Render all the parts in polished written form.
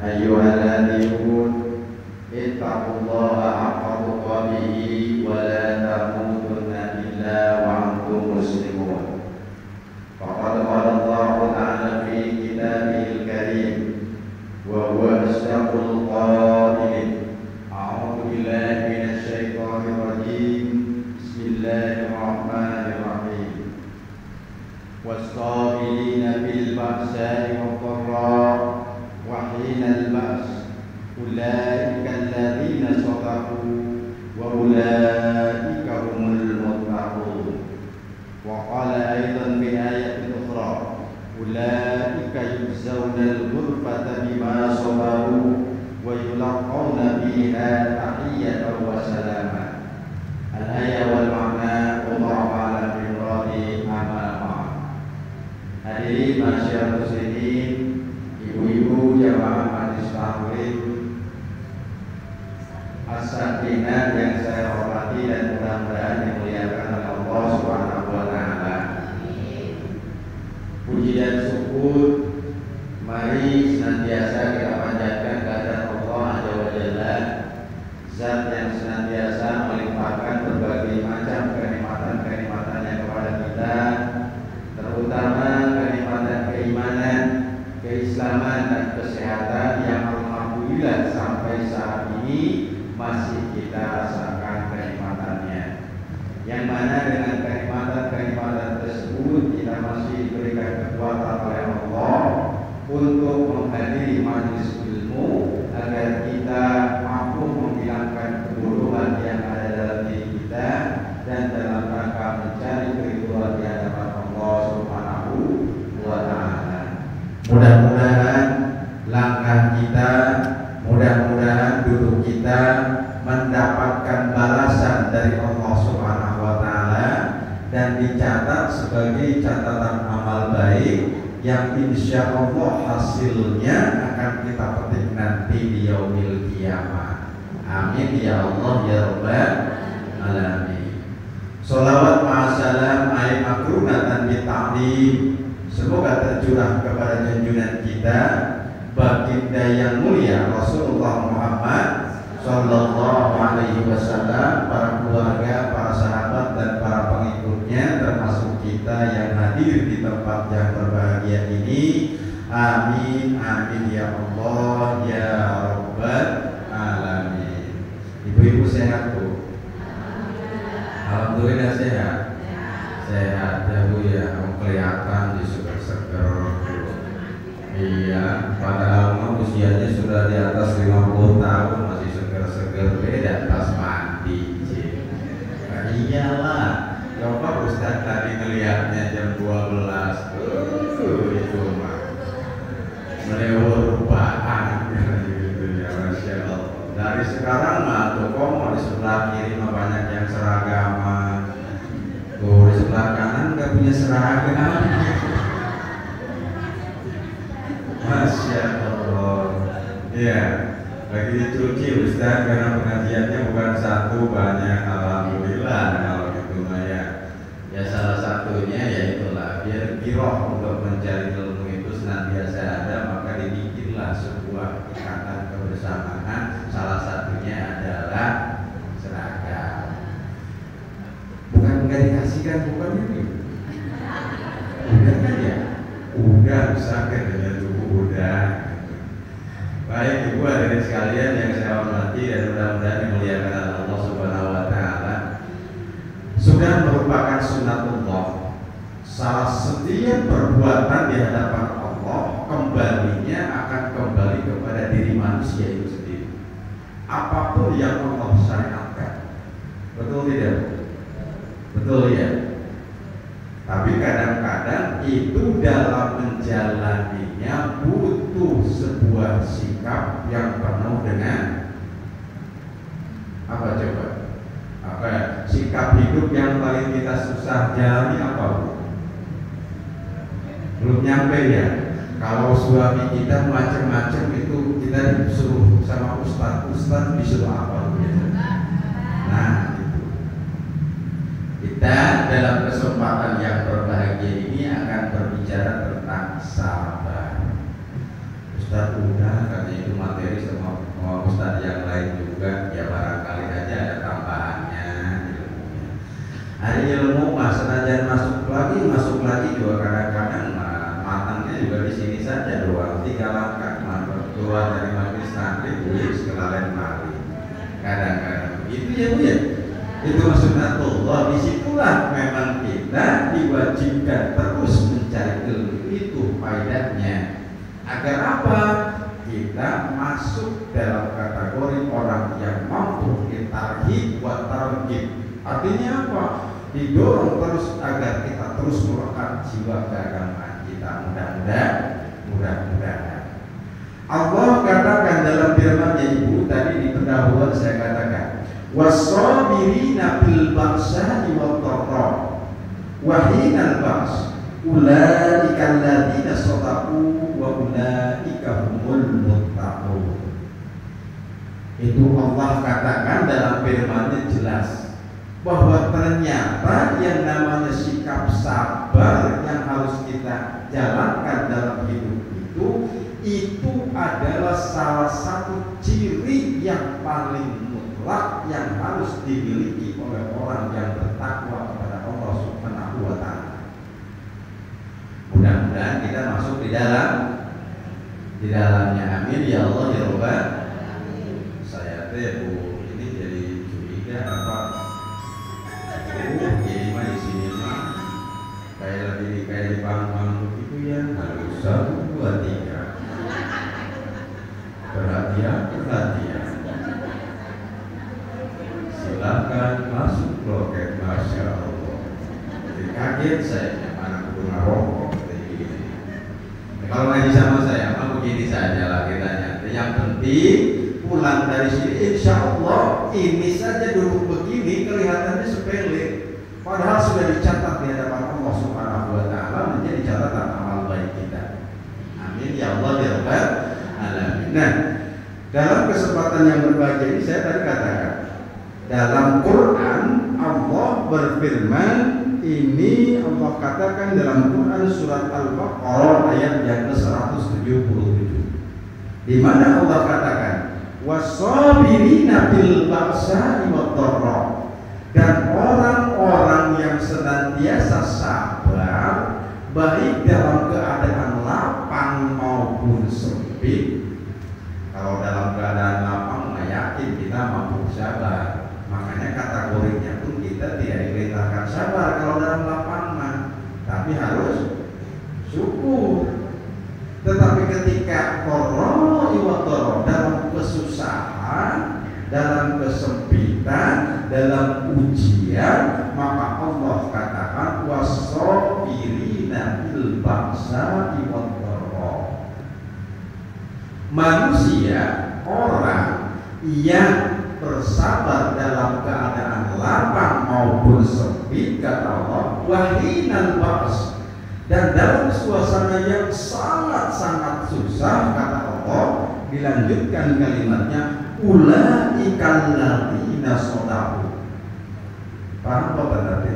أيها الذين اتقوا الله حق تقاته ولا تموتن إلا وأنتم مسلمون. فقد قال الله تعالى في كتابه الكريم وهو أصدق القائلين: أعوذ بالله من الشيطان الرجيم. بسم الله الرحمن الرحيم. والصابرين في البأساء والضراء وحين البأس أولئك الذين صدقوا وأولئك هم المتقون. وقال أيضا في آية أخرى: أولئك يجزون الغرفة بما صبروا ويلقون فيها تحية وسلاما. الآية والمعنى والله أعلم بمراد أمامه. Hadirin masyarakat muslimin, ibu-ibu jamaah majelis taklim as-sakinah yang saya hormati dan mudah-mudahan dimuliakan oleh Allah Subhanahu wa taala. Puji dan syukur mari senantiasa kita panjatkan kehadirat Allah Azza wa Jalla, Zat yang senantiasa melimpahkan berbagai macam kenikmatan-kenikmatannya kepada kita, terutama kenikmatan keimanan, keislaman dan kesehatan yang alhamdulillah sampai saat ini masih kita rasakan kenikmatannya. Yang mana dengan kenikmatan-kenikmatan tersebut kita masih diberikan kekuatan oleh Allah untuk menghadiri majelis ilmu agar kita mampu menghilangkan kebodohan yang ada dalam diri kita dan dalam rangka mencari keridhaan di hadapan Allah Subhanahu wa taala. Mudah-mudahan langkah kita, mudah-mudahan duduk kita mendapatkan balasan dari Allah Subhanahu wa taala dan dicatat sebagai catatan amal baik yang insya Allah hasilnya akan kita petik nanti di yaumil qiyamah. Amin ya Allah ya rabbal alamin. Sholawat ma'asalam ayat makrunatan bita'lim, semoga tercurah kepada junjungan kita baginda yang mulia Rasulullah Muhammad Sallallahu Alaihi Wasallam, para keluarga, para sahabat dan para pengikutnya, termasuk kita yang hadir di tempat yang berbahagia ini. Amin amin ya Allah ya rabbal alamin. Ibu-ibu sehat Bu? Alhamdulillah sehat. Sehat ya Bu ya, kelihatan di seger-seger. Iya, padahal usianya sudah di atas 50 tahun masih seger-seger, beda pas mandi. Nah, iyalah, coba Ustaz tadi ngelihatnya jam 12 itu mah melewur rupaan gitu ya, Masya Allah. Dari sekarang mah tuh komo di sebelah kiri mah banyak yang seragaman, tuh di sebelah kanan nggak punya seragam. Masya Allah. Ya, lagi dicuci Ustaz karena pengajiannya bukan satu, banyak. Alhamdulillah kalau gitu mah ya. Ya salah satunya ya itulah, biar giroh untuk mencari ilmu itu senantiasa ada, maka dibikinlah sebuah ikatan kebersamaan. Salah satunya adalah seragam. Bukan nggak dikasihkan, bukan ini. Udah kan ya? Udah bisa kan dengan udah. Baik ibu hadirin sekalian yang saya hormati dan mudah-mudahan dimuliakan Allah Subhanahu wa taala. Sudah merupakan sunnatullah. Salah setiap perbuatan di hadapan Allah kembalinya akan kembali kepada diri manusia itu sendiri. Apapun yang Allah syariatkan. Betul tidak? Betul ya? Tapi kadang-kadang itu dalam menjalaninya butuh sebuah sikap yang penuh dengan apa coba? Apa sikap hidup yang paling kita susah jalani apa Bu? Belum nyampe ya. Kalau suami kita macam-macam itu kita disuruh sama ustaz disuruh apa gitu. Nah, kita dalam kesempatan yang berbahagia ini akan berbicara tentang sabar. Ustaz udah katanya itu masuk lagi juga kadang-kadang matangnya juga di sini saja doang, 3 langkah keluar dari majelis taklim, sekalian mari. Kadang-kadang begitu ya Bu ya. Itu sunnatullah. Disitulah memang kita diwajibkan terus mencari ilmu, itu faedahnya. Agar apa? Kita masuk dalam kategori orang yang mampu tarhib wa targhib. Artinya apa? Didorong terus agar kita terus melekat jiwa keagamaan kita. Mudah-mudahan. Allah katakan dalam firman-Nya, Ibu, tadi di pendahuluan saya katakan, was-sabirina bil ba'sa'i wad-dharra wa hinal ba's ulaika alladziina sadaqu wa ulaika humul muttaqun. Itu Allah katakan dalam firman-Nya jelas bahwa ternyata yang namanya sikap sabar yang harus kita jalankan dalam hidup itu adalah salah satu ciri yang paling mutlak yang harus dimiliki oleh orang yang bertakwa kepada Allah Subhanahu wa Ta'ala. Mudah-mudahan kita masuk di dalamnya. Amin ya Allah ya Rabbal. Saya Bu ini jadi curiga apa? Ini mah di sini mah kayak di bank begitu ya. Harus 1, 2, 3. Perhatian. Silakan masuk loket, masya Allah. Jadi kaget saya, mana kudu ngarokok ini. Kalau ngaji sama saya, mah begini saja lah kitanya. Yang penting pulang dari sini, insya Allah ini saja duduk begini kelihatannya sepele, padahal sudah dicatat di hadapan Allah Subhanahu wa Ta'ala menjadi catatan amal baik kita. Amin ya Allah ya Rabbal alamin. Nah, dalam kesempatan yang berbahagia ini saya tadi katakan dalam Quran Allah berfirman, ini Allah katakan dalam Quran surat Al-Baqarah ayat yang ke-177, di mana Allah katakan was-sabirina bil ba'sa'i wad-dharra, dan orang-orang yang senantiasa sabar baik dalam keadaan lapang maupun sempit. Kalau dalam keadaan lapang, nggak yakin kita mampu sabar. Makanya kategorinya pun kita tidak diperintahkan sabar kalau dalam lapangan, tapi harus syukur. Tetapi ketika dalam kesusahan, dalam kesempitan, dalam ujian, maka Allah katakan was-sabirina bil ba'sa'i wad-dharra. Manusia, orang yang bersabar dalam keadaan lapang maupun sempit, kata Allah, wahinal ba's, dan dalam suasana yang sangat-sangat susah, kata Allah, dilanjutkan kalimatnya ulaikal ladzina shadaqu. Paham apa berarti?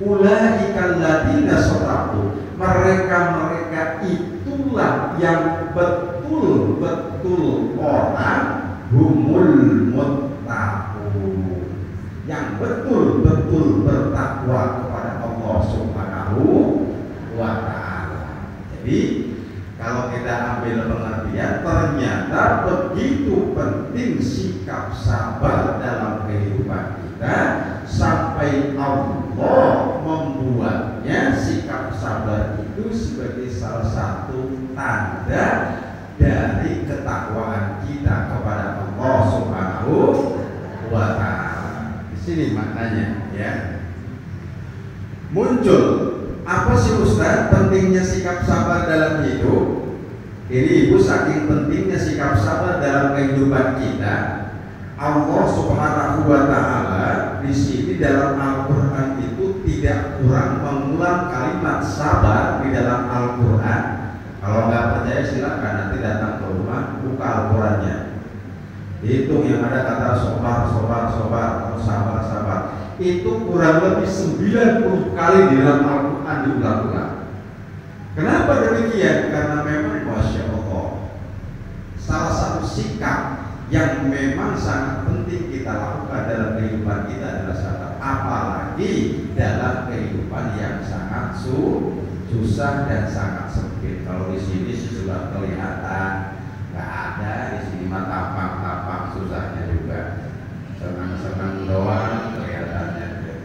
Ulaikal ladzina shadaqu, mereka itulah yang betul-betul orang humul muttaqun, yang betul-betul bertakwa kepada Allah Subhanahu wa Ta'ala. Jadi kalau kita ambil pengertian, ternyata begitu penting sikap sabar dalam kehidupan kita sampai Allah membuatnya sikap sabar itu sebagai salah satu tanda dari ketakwaan kita kepada Allah Subhanahu wa Ta'ala. Di sini maknanya ya. Muncul apa sih Ustaz pentingnya sikap sabar dalam hidup? Ini Ibu, saking pentingnya sikap sabar dalam kehidupan kita, Allah Subhanahu wa Ta'ala di sini dalam Al-Qur'an itu tidak kurang mengulang kalimat sabar di dalam Al-Qur'an. Kalau nggak percaya silakan nanti datang ke rumah, buka Al-Qur'annya, hitung yang ada kata sabar, sabar. Itu kurang lebih 90 kali di dalam Al-Quran diulang-ulang. Kenapa demikian? Karena memang Masya Allah, salah satu sikap yang memang sangat penting kita lakukan dalam kehidupan kita adalah sabar. Apalagi apalagi dalam kehidupan yang sangat susah dan sangat sempit. Kalau di sini sudah kelihatan, nggak ada di sini mah tapak susahnya juga. Senang-senang doang kelihatannya.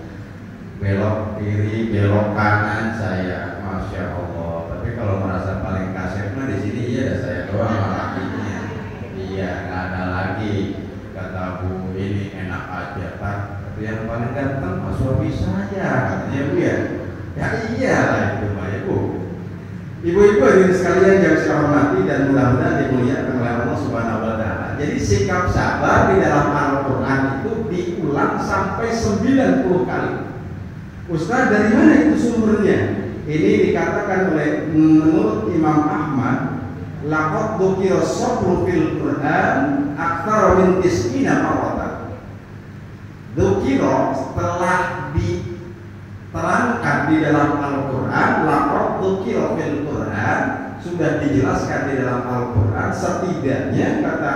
Belok kiri, belok kanan saya, masya Allah. Tapi kalau merasa paling kasih mah di sini ya saya doang lakinya. Iya, nggak ada lagi. Kata Bu ini enak aja Pak. Tapi yang paling ganteng mas suami saya, katanya Bu ya. Ya iyalah itu Pak ya Bu. Ibu-ibu hadirin sekalian yang saya hormati dan mudah-mudahan dimuliakan oleh Allah Subhanahu wa taala. Jadi sikap sabar di dalam Al-Qur'an itu diulang sampai 90 kali. Ustaz, dari mana itu sumbernya? Ini dikatakan oleh menurut Imam Ahmad, laqad dzukira sabru fil Qur'an aktsara min 90 marratan. Dzukira telah diterangkan di dalam Al-Qur'an, laqad dzukira fil Qur'an sudah dijelaskan di dalam Al-Qur'an setidaknya kata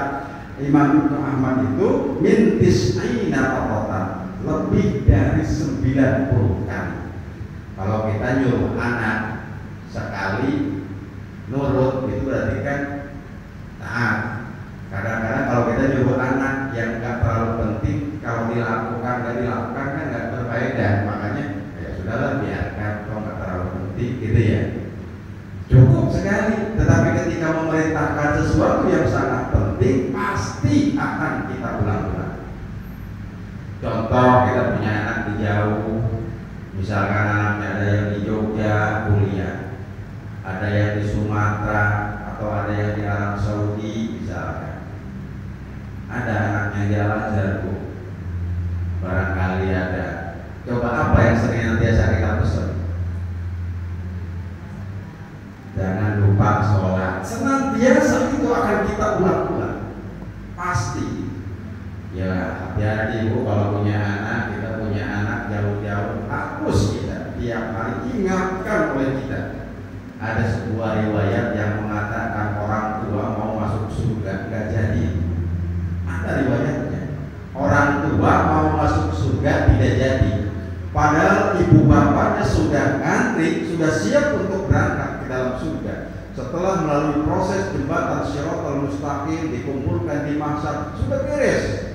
Imam Ahmad itu min 90 marratan, lebih dari 90 kali. Kalau kita nyuruh anak sekali nurut itu berarti kan taat. Kadang-kadang kalau kita nyuruh anak yang nggak terlalu penting, kalau dilakukan kan nggak berfaedah. Makanya ya sudahlah biarkan, kalau nggak terlalu penting gitu ya. Cukup sekali. Tetapi ketika memerintahkan sesuatu yang sangat penting, pasti akan kita ulang-ulang. Contoh, kita punya anak di jauh, misalkan anaknya ada yang di Jogja kuliah, ada yang di Sumatera, atau ada yang di Arab Saudi misalkan. Ada anaknya di Al-Azhar, barangkali ada. Coba apa yang sering nantiasa kita pesan? Jangan lupa sholat. Senantiasa itu akan kita ulang-ulang, pasti. Ya hati-hati Bu, kalau punya anak, kita punya anak jauh-jauh, hapus kita tiap hari, ingatkan oleh kita. Ada sebuah riwayat yang mengatakan orang tua mau masuk surga nggak jadi. Ada riwayatnya, orang tua mau masuk surga tidak jadi. Padahal ibu bapaknya sudah ngantri, sudah siap untuk berangkat ke dalam surga. Setelah melalui proses jembatan Shiratal Mustaqim, dikumpulkan di mahsyar, sudah beres.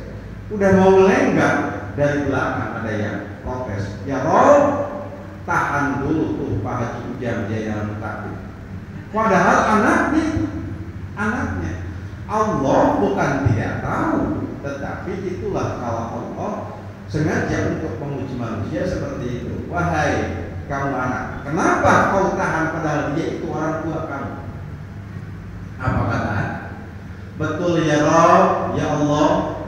Udah mau melenggang, dari belakang ada yang protes. Ya Rob, tahan dulu tuh Pak Haji Ujang Jainal Mutakin. Padahal anaknya Allah bukan tidak tahu, tetapi itulah kalau Allah sengaja untuk menguji manusia seperti itu. Wahai kamu anak, kenapa kau tahan padahal dia itu orang tua kamu? Apa kata? Betul ya Rob, ya Allah.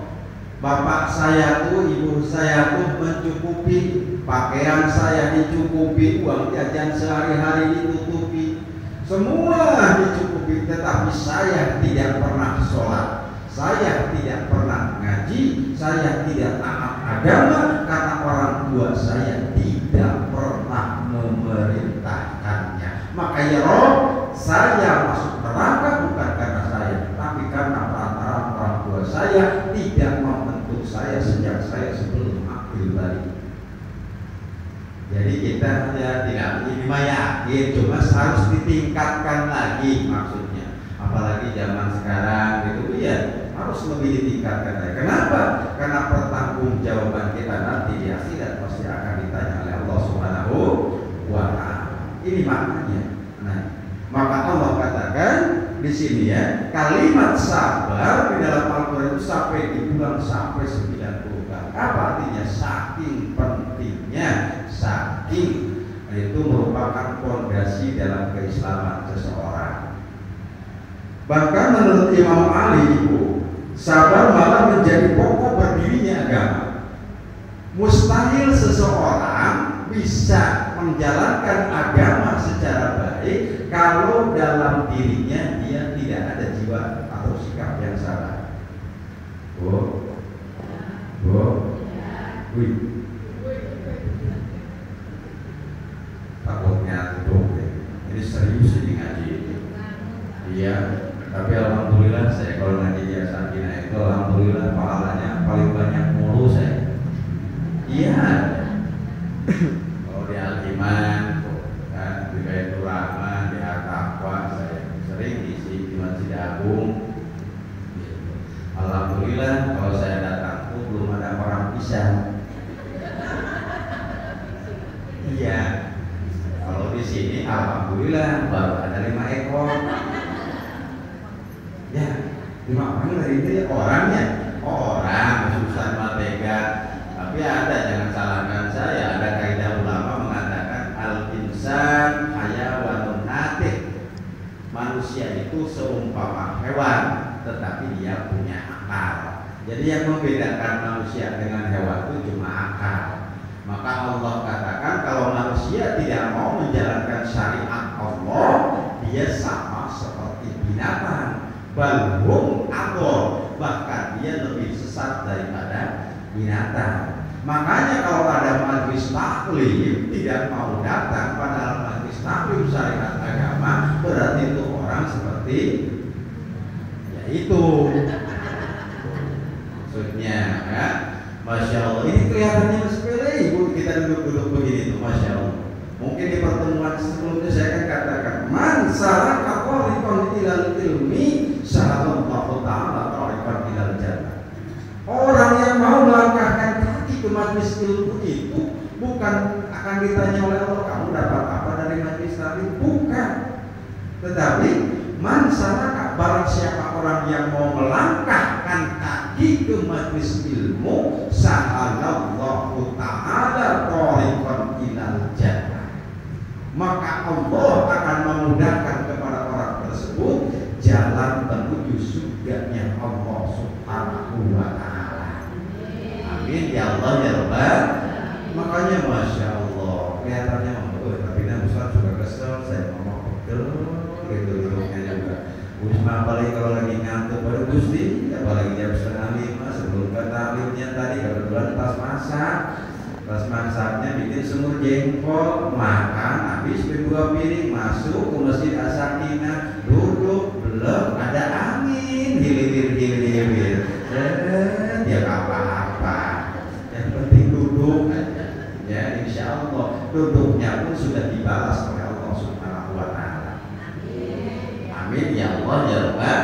Bapak saya tuh, ibu saya tuh mencukupi, pakaian saya dicukupi, uang jajan sehari-hari ditutupi, semua dicukupi, tetapi saya tidak pernah sholat, saya tidak pernah ngaji, saya tidak taat agama karena orang tua saya tidak pernah memerintahkannya. Maka ya Rob, saya masuk neraka bukan karena saya, tapi karena perantaraan orang tua saya tidak membentuk saya sejak saya sebelum akil balik. Jadi kita ya tidak ini mah yakin, cuma harus ditingkatkan lagi maksudnya. Apalagi zaman sekarang gitu ya, harus lebih ditingkatkan lagi. Kenapa? Karena pertanggungjawaban kita nanti di akhirat pasti akan ditanya oleh Allah Subhanahu wa taala. Ini maknanya. Nah, maka Allah katakan di sini ya, kalimat sabar di dalam Al-Qur'an itu sampai diulang sampai 90 kali. Apa artinya? Saking pentingnya, saking itu merupakan fondasi dalam keislaman seseorang. Bahkan menurut Imam Ali itu, sabar malah menjadi pokok berdirinya agama. Mustahil seseorang bisa menjalankan agama secara baik kalau dalam dirinya dia tidak ada jiwa atau sikap yang sabar. Takutnya tutup ya. Ini serius ini ngaji ini. Iya, tapi alhamdulillah saya kalau ngaji di Asakina itu alhamdulillah pahalanya paling banyak mulu saya. Iya. Kalau di Al-Iman kan, di Baitur Rahman, di Al-Taqwa, saya sering isi di Masjid Agung. Alhamdulillah kalau saya datang tuh belum ada orang pisang. Iya, kalau di sini alhamdulillah baru ada 5 ekor. Ya, 5 orang dari itu ya orangnya, orang susah matega. Tapi ada, jangan salahkan saya, ada kaidah ulama mengatakan al-insan hayawanun natik. Manusia itu seumpama hewan, tetapi dia punya akal. Jadi yang membedakan manusia dengan hewan itu cuma akal. Maka Allah katakan kalau manusia tidak mau menjalankan syariat Allah, dia sama seperti binatang. Balhum adol, bahkan dia lebih sesat daripada binatang. Makanya kalau ada majlis taklim tidak mau datang, padahal majlis taklim syariat agama, berarti itu orang seperti itu maksudnya ya. Masya Allah, ini kelihatannya sepele ibu, kita duduk-duduk begini tuh, Masya Allah. Mungkin di pertemuan sebelumnya saya akan katakan man salaka tariqan ilal ilmi sallallahu ta'ala tariqan ilal jannah. Orang yang mau melangkahkan kaki ke majlis ilmu itu bukan akan ditanya oleh Allah kamu dapat apa dari majlis tadi, bukan. Tetapi man salaka, barang siapa orang yang mau melangkahkan kaki ke majlis ilmu, sa'alallahu ta'ala tariqan ilal jannah, maka Allah akan memudahkan kepada orang tersebut jalan menuju surganya Allah Subhanahu wa ta'ala. Amin ya Allah ya Rabbal. Makanya Masya Allah, kelihatannya tapi Nabi Ustaz juga kesel, saya ngomong pegel gitu-gitunya juga. Usma apalagi kalau lagi ngantuk pada Gusti, apalagi jam 4:30 sebelum ke taklimnya tadi kebetulan pas masaknya bikin semur jengkol, makan habis 2 piring, masuk ke Masjid As-Sakinah, duduk belum ada angin, hilir ya apa-apa, yang penting duduk aja ya, insya Allah duduknya pun sudah dibalas oleh Allah Subhanahu wa ta'ala. Amin ya Allah ya Rabbal.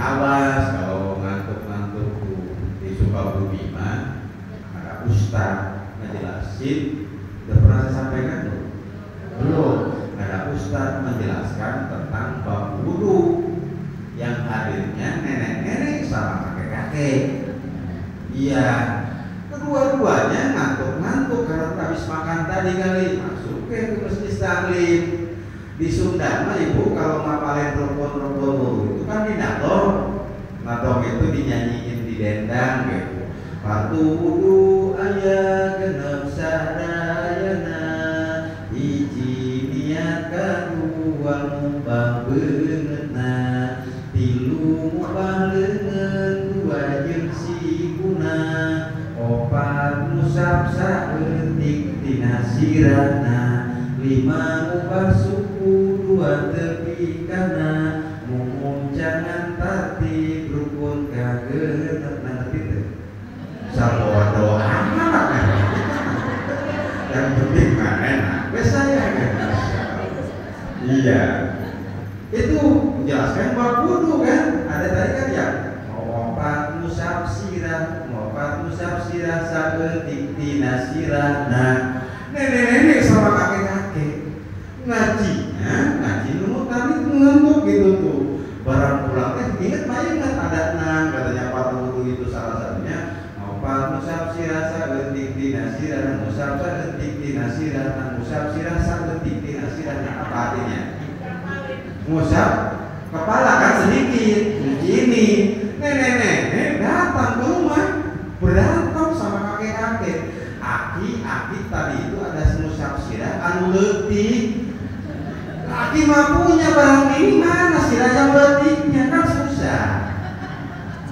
Awas kalau ngantuk-ngantuk di Sukabumi mah ada ustaz ngejelasin, udah pernah saya sampaikan belum? Ada ustaz menjelaskan tentang bab wudu yang hadirnya nenek-nenek sama kakek-kakek. Iya, kedua-duanya ngantuk-ngantuk karena habis makan tadi kali, masuk ke masjid taklim. Di Sunda mah ibu kalau ngapalin telepon itu kan di nadong itu dinyanyiin di dendang gitu. Patu wudu aya genep sadayana, hiji niat kadua mubah beungeutna, tilu mubah leungeun, 2 jeung siguna, 4 musab saeutik tina sirahna, 5 mubah suku, 2 tepi kana, mumun jangan tatib, rukun kageunep nanti teh. Salah doa yang penting mah enak. Wes saya kan. Iya. Itu menjelaskan bab wudu kan. Ada tadi kan ya. Mopat musab sirah saeutik tina sirahna. Nenek-nenek sama kakek-kakek ngaji dulu tadi ngantuk gitu tuh. Barang pulang ingat ada 6 katanya patu wudu itu salah satunya. Mopat musab sirah saeutik tina sirahna, musab saeutik tina sirahna, musab sirah saeutik tina sirahna. Apa artinya? Musab kepala kan sedikit. Begini, nenek-nenek datang ke rumah berantem sama kakek-kakek. Aki tadi itu ada musab sirah anu leutik. Aki mah punya barang ini, mana sirah yang leutiknya kan susah.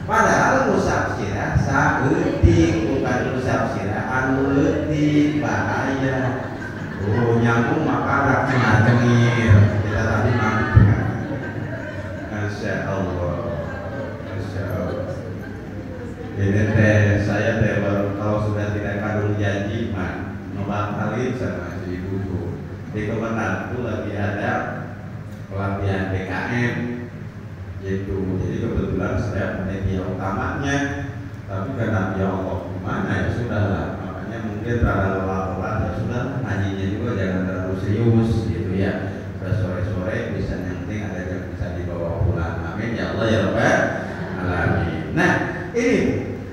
Padahal musab sirah saeutik, bukan musab sirah anu leutik, bahaya. Nyambung maka rak cengir. Kita tadi mampu. Masya Allah. Ini teh saya teh kalau sudah tidak kadung janji mah Di Kemenang itu lagi ada pelatihan BKM gitu. Jadi kebetulan saya media utamanya, tapi karena ya Allah gimana ya sudahlah. Makanya mungkin para lelah-lelah ya sudah, ngajinya juga jangan terlalu serius gitu ya. Sore-sore bisa yang penting ada yang bisa dibawa pulang. Amin ya Allah ya Rabbal alamin. Nah, ini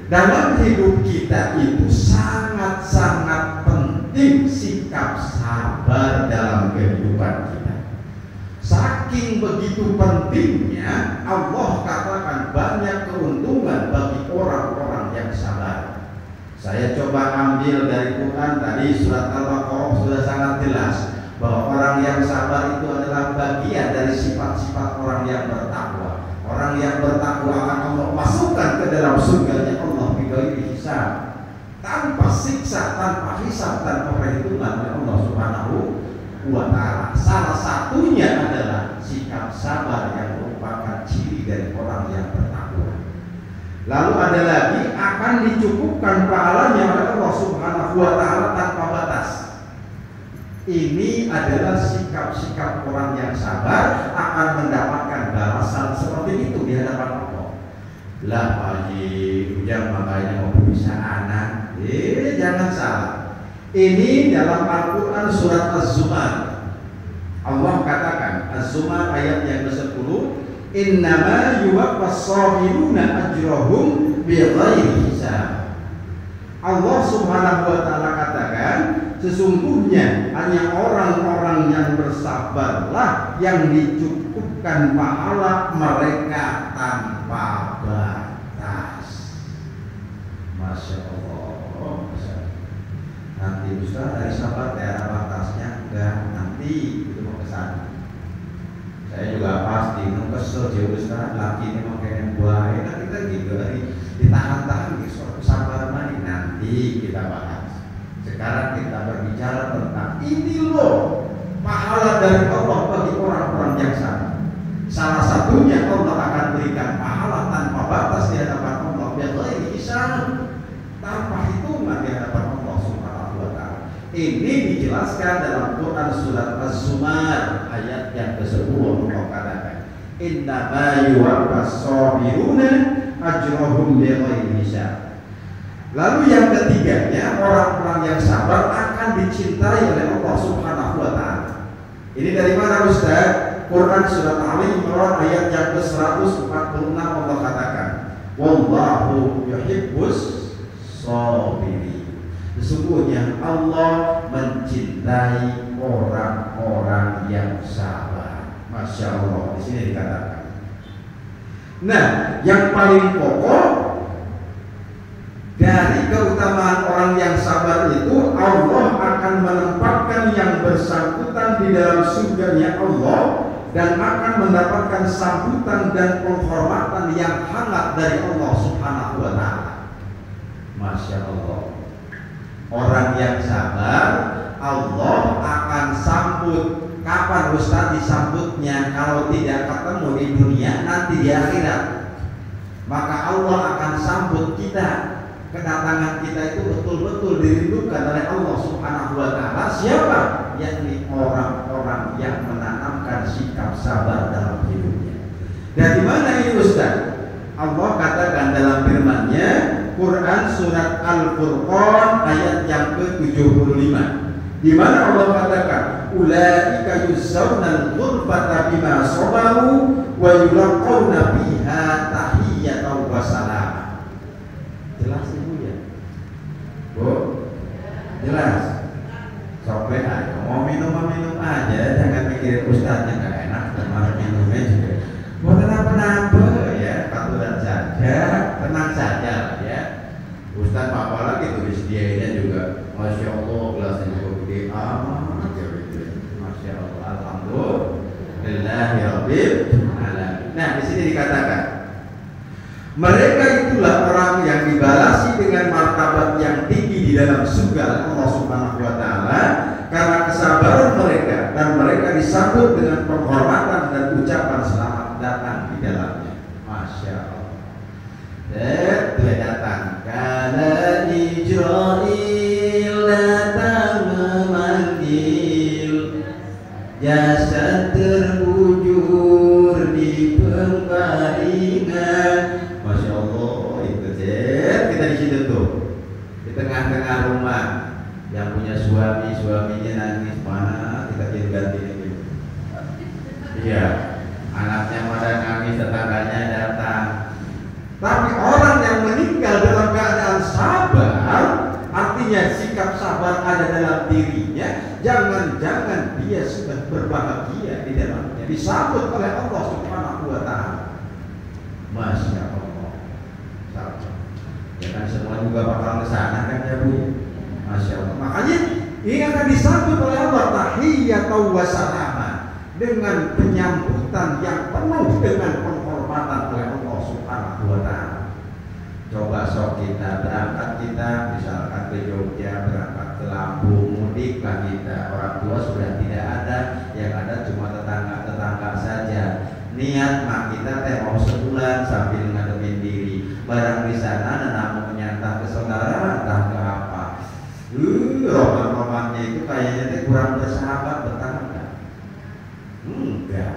dalam hidup kita itu sangat-sangat penting sikap sabar dalam kehidupan kita. Saking begitu pentingnya, Allah katakan banyak keuntungan bagi orang-orang yang sabar. Saya coba ambil dari Quran tadi, surat Al-Baqarah sudah sangat jelas bahwa orang yang sabar itu adalah bagian dari sifat-sifat orang yang bertakwa. Orang yang bertakwa akan Allah masukkan ke dalam surganya Allah bighairi hisab, tanpa siksa, tanpa hisab, tanpa perhitungan oleh Allah Subhanahu wa ta'ala. Salah satunya adalah sikap sabar yang merupakan ciri dari orang yang bertakwa. Lalu ada lagi, akan dicukupkan pahalanya oleh Allah Subhanahu wa ta'ala tanpa batas. Ini adalah sikap-sikap orang yang sabar akan mendapatkan balasan seperti itu di hadapan Allah. Lah Haji Ujang makanya mau bisa anak, jangan salah. Ini dalam Al-Quran surat Az-Zumar. Allah katakan, Az-Zumar ayat yang ke-10, innama yuwaffas sabiruna ajrahum bighairi hisab. Allah Subhanahu wa ta'ala katakan, sesungguhnya hanya orang-orang yang bersabarlah yang dicukupkan pahala mereka tanpa batas. Masya Allah. Nanti Ustaz dari sabar daerah batasnya enggak, nanti itu mau kesana. Saya juga pasti kesel jauh Ustaz, laki ini makanya buah enak kita gitu ditahan-tahan di suatu sabar mani, nanti kita bahas. Sekarang kita berbicara tentang ini loh pahala dari Allah bagi orang-orang yang sabar. Salah satunya Allah akan berikan pahala tanpa batas di hadapan Allah, bighairi hisab, tanpa hitungan di hadapan Allah Subhanahu wa ta'ala. Ini dijelaskan dalam Quran surat Az-Zumar ayat yang ke-10. Allah katakan, innama yuwaffas sabiruna ajrahum bighairi hisab. Lalu yang ketiganya, orang-orang yang sabar akan dicintai oleh Allah Subhanahu wa ta'ala. Ini dari mana Ustaz? Quran surat Ali Imran ayat yang ke-146 Allah katakan, wallahu yuhibbus sabirin. Sesungguhnya Allah mencintai orang-orang yang sabar. Masya Allah, di sini dikatakan. Nah, yang paling pokok dari keutamaan orang yang sabar itu, Allah akan menempatkan yang bersangkutan di dalam surganya Allah dan akan mendapatkan sambutan dan penghormatan yang hangat dari Allah Subhanahu wa ta'ala. Masya Allah. Orang yang sabar, Allah akan sambut. Kapan Ustaz disambutnya? Kalau tidak ketemu di dunia, nanti di akhirat. Maka Allah akan sambut kita. Kedatangan kita itu betul-betul dirindukan oleh Allah Subhanahu wa ta'ala. Siapa? Yakni orang-orang yang menanamkan sikap sabar dalam hidupnya. Dari mana ini Ustaz? Allah katakan dalam firman-Nya, Quran surat Al-Furqan ayat yang ke-75, di mana Allah katakan, ulaika yuzzaunal ghurfata bima sabaru wa yulaqawna fiha tahiyyatan wa salam. Jelas Ibu ya? Bu? Jelas? Sampai aja mau minum aja, jangan mikirin ustaznya nggak enak, sama minumnya juga. Bukan apa-apa ya, paturan saja, tenang saja ya. Ustaz apa lagi tuh disediainnya juga, masya Allah gelasnya juga gede amat ya gitu. Masya Allah, alhamdulillahirabbil alamin. Nah di sini dikatakan, mereka itulah orang yang dibalasi dengan martabat yang tinggi di dalam surga Allah Subhanahu wa ta'ala karena kesabaran mereka, dan mereka disambut dengan penghormatan dan ucapan selamat datang di dalamnya. Masya Allah. Dia datang kala Israel datang memanggil suaminya nangis, mana kita ganti ini. Iya, anaknya pada nangis, tetangganya datang. Tapi orang yang meninggal dalam keadaan sabar, artinya sikap sabar ada dalam dirinya. Jangan-jangan dia sudah berbahagia di dalamnya, disambut oleh Allah Subhanahu wa Ta'ala. Masya Allah. Ya kan semua juga bakal kesana kan ya Bu. Masya Allah. Makanya ini akan disambut oleh Allah tahiyatan wa salaman, dengan penyambutan yang penuh dengan penghormatan oleh Allah Subhanahu wa Ta'ala. Coba sok kita berangkat, kita misalkan ke Jogja, berangkat ke Lampung, mudik lah kita. Orang tua sudah tidak ada, yang ada cuma tetangga-tetangga saja. Niat mak kita teh mau sebulan sambil ngademin diri. Barang di sana namun menyantap ke saudara, entah ke apa. Roman-romannya itu kayaknya teh kurang bersahabat bertangga. Enggak.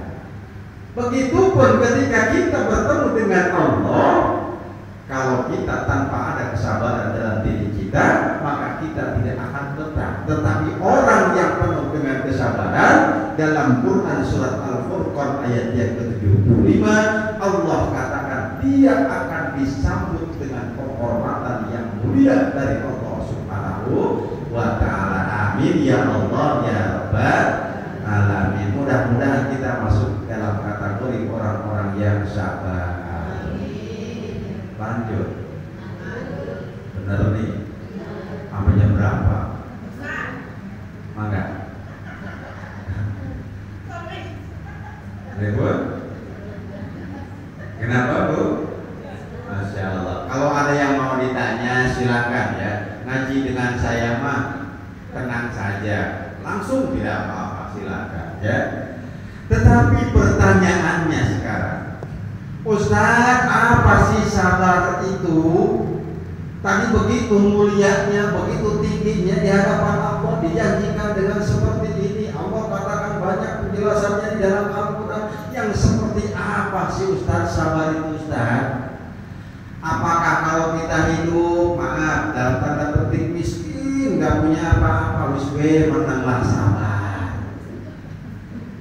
Begitupun ketika kita bertemu dengan Allah, kalau kita tanpa ada kesabaran dalam diri kita, maka kita tidak akan betah. Tetapi orang yang penuh dengan kesabaran, dalam Quran surat Al-Furqan ayat yang ke-75, Allah katakan dia akan disambut dengan penghormatan yang mulia dari Allah Subhanahu wa Ta'ala. Amin ya Allah ya Rabbal Alamin. Mudah-mudahan kita masuk dalam kategori orang-orang yang sabar. Lanjut. Benar nih. Sampai jam berapa? Mangga. Ribut? Kenapa Bu? Masya Allah. Kalau ada yang mau ditanya silakan ya. Ngaji dengan saya mah tenang saja, langsung tidak apa-apa, silakan ya. Tetapi pertanyaannya sekarang, Ustaz, apa sih sabar itu? Tadi begitu mulianya, begitu tingginya di hadapan Allah, dijanjikan dengan seperti ini. Allah katakan banyak penjelasannya di dalam Al-Quran. Yang seperti apa sih Ustaz sabar itu Ustaz? Apakah kalau kita hidup, maaf, dalam tanda petik miskin, nggak punya apa-apa, menanglah sabar?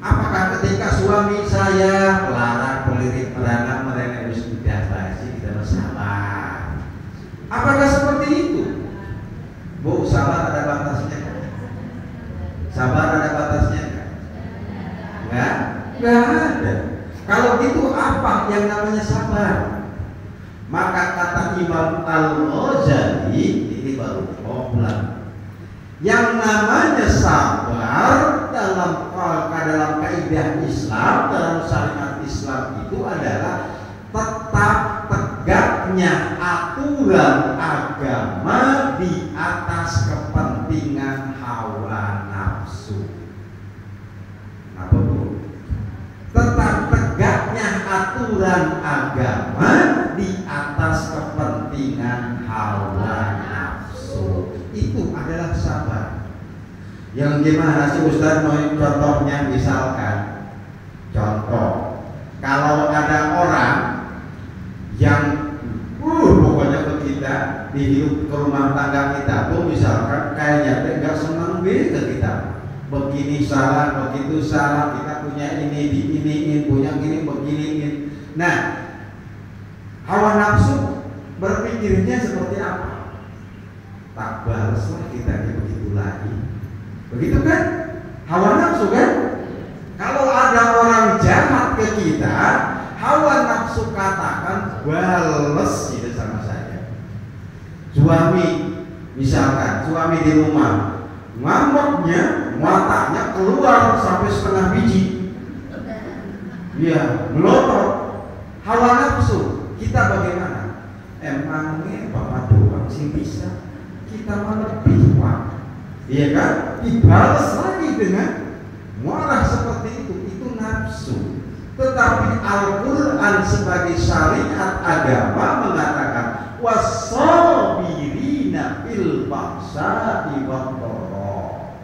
Apakah ketika suami saya pelarang, pelirik, merana, mereka sudah basi, kita bersabar? Apakah seperti itu? Bu, sabar ada batasnya? Sabar ada batasnya? Enggak? Enggak ada. Kalau gitu apa yang namanya sabar? Maka kata Imam Al-Ghazali, ini baru komplain. Yang namanya sabar dalam kaidah Islam, dalam syariat Islam itu adalah tetap tegaknya aturan agama di atas kepentingan hawa nafsu. Apa Bu? Tetap tegaknya aturan agama di atas kepentingan hawa nafsu. Itu adalah sabar. Yang gimana sih Ustaz? Mau contohnya misalkan, contoh, kalau ada orang yang pokoknya ke kita di hidup ke rumah tangga kita pun misalkan kayaknya nggak senang ke kita, begini salah, begitu salah, kita punya ini diiniin, punya ini beginiin. Nah, hawa nafsu berpikirnya seperti apa? Tak balaslah kita begitu lagi. Begitu kan? Hawa nafsu kan? Kalau ada orang jahat ke kita, hawa nafsu katakan bales gitu sama saya. Suami, misalkan suami di rumah, ngambeknya, matanya keluar sampai setengah biji. Iya, melotot. Hawa nafsu, kita bagaimana? Emangnya Bapak doang sih bisa? Kita mah lebih Pak. Iya kan? Dibalas lagi dengan marah seperti itu nafsu. Tetapi Al-Quran sebagai syariat agama mengatakan was-sabirina fil ba'sa'i wad-dharra.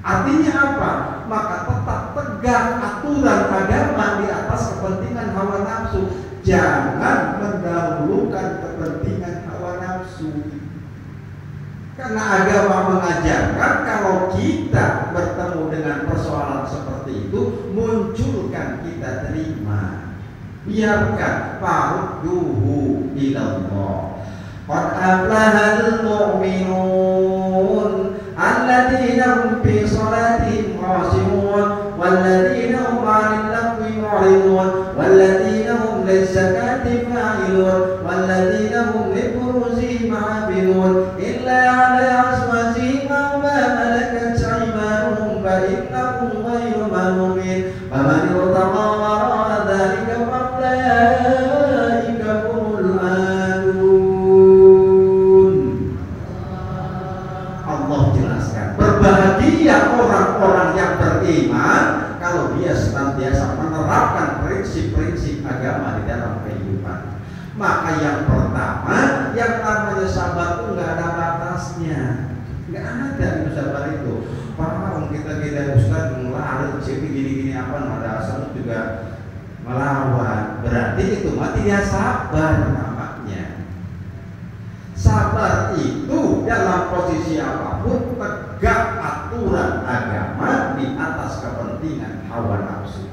Artinya apa? Maka tetap tegak aturan agama di atas kepentingan hawa nafsu. Jangan mendahulukan kepentingan hawa nafsu. Karena agama mengajarkan kalau kita bertemu dengan persoalan seperti itu, munculkan, kita terima. Biarkan, farudduhu ilallah. Qad aflahal mu'minun alladzina hum fi salatihim khashi'un walladzina hum 'anil lagwi mu'ridun walladzina hum lizzakati fa'ilun walladzina hum li furujihim hafizun illa 'ala azwajihim aw ma malakat aymanuhum fa innahum ghayru malumin faman irtaqa wara'a dzalika faulaika humul adun. Allah jelaskan, berbahagia orang-orang yang beriman kalau dia senantiasa menerapkan prinsip-prinsip agama di dalam kehidupan. Maka yang pertama, yang namanya sabar itu nggak ada batasnya, nggak ada itu sabar itu. Paham kita Ustaz melarang gini-gini apa, ada asal juga melawan, berarti itu mati dia sabar namanya. Sabar itu dalam posisi apapun tegak aturan agama di atas kepentingan hawa nafsu.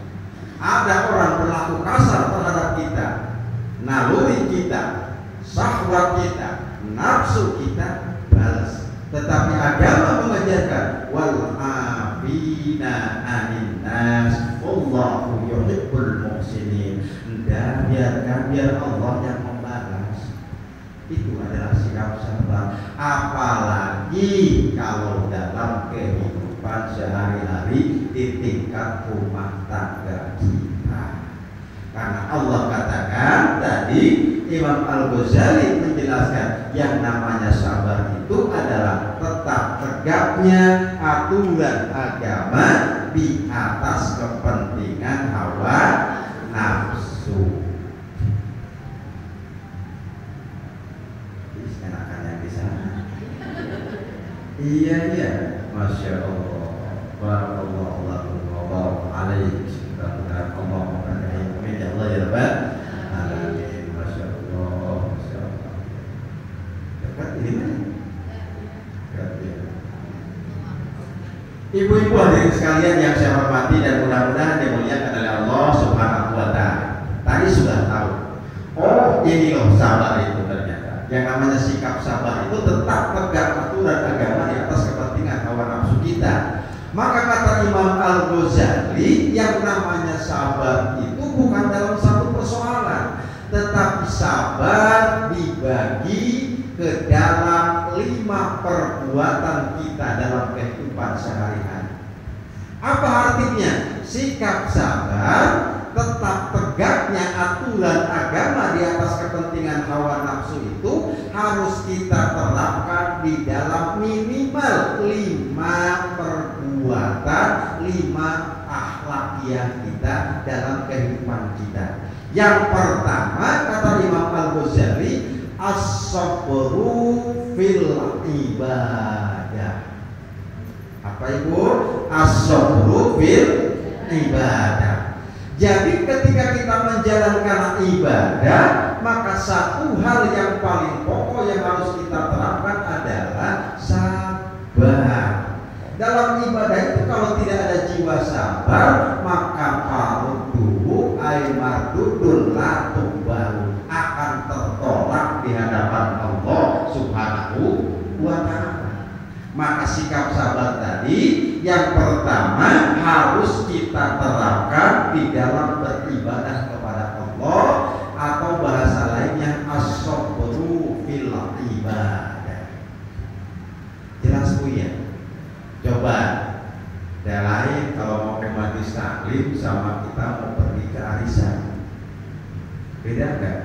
Ada orang berlaku kasar terhadap kita, naluri kita, syahwat kita, nafsu kita, balas. Tetapi agama mengajarkan wal afina 'anil nas wallahu yuhibbul muhsinin. Dan biarkan, biar Allah yang membalas. Itu adalah sikap sabar. Apalagi kalau dalam kehidupan sehari-hari di tingkat rumah tangga kita. Karena Allah katakan tadi, Imam Al-Ghazali menjelaskan yang namanya sabar itu adalah tetap tegaknya aturan agama di atas kepentingan hawa nafsu. Enakan yang di sana. Iya, Masya Allah. Barakallahu lakum wa barak alaihi. Mudah-mudahan Allah memberkahi ya Allah ya Rabbal alamin. Masya Allah, Masya Allah. Dekat ini mana? Dekat ya. Ibu-ibu hadirin sekalian yang saya hormati dan mudah-mudahan dimuliakan oleh Allah Subhanahu wa Ta'ala. Tadi sudah tahu. Oh, ini loh sabar itu ternyata. Yang namanya sikap sabar itu tetap tegak aturan agama di atas kepentingan hawa nafsu kita. Maka kata Imam Al-Ghazali, yang namanya sabar itu bukan dalam satu persoalan, tetapi sabar dibagi ke dalam 5 perbuatan kita dalam kehidupan sehari-hari. Apa artinya? Sikap sabar tetap tegaknya aturan agama di atas kepentingan hawa nafsu itu harus kita terapkan di dalam minimal 5 perbuatan, 5 akhlakiyah kita dalam kehidupan kita. Yang pertama kata Imam Al-Ghazali, as-sabru fil ibadah. Apa ibu? As-sabru fil ibadah. Jadi ketika kita menjalankan ibadah, maka satu hal yang paling pokok yang harus kita terapkan adalah sabar. Dalam ibadah itu kalau tidak ada jiwa sabar, maka farudduhu ay mardudun la tuqbalu, akan tertolak di hadapan Allah Subhanahu wa Ta'ala. Maka sikap sabar tadi yang pertama harus kita terapkan di dalam beribadah kepada Allah, atau bahasa lainnya as-sabru fil ibadah. Jelas Bu ya? Coba lain kalau mau ke majlis taklim sama kita mau pergi ke arisan, beda enggak?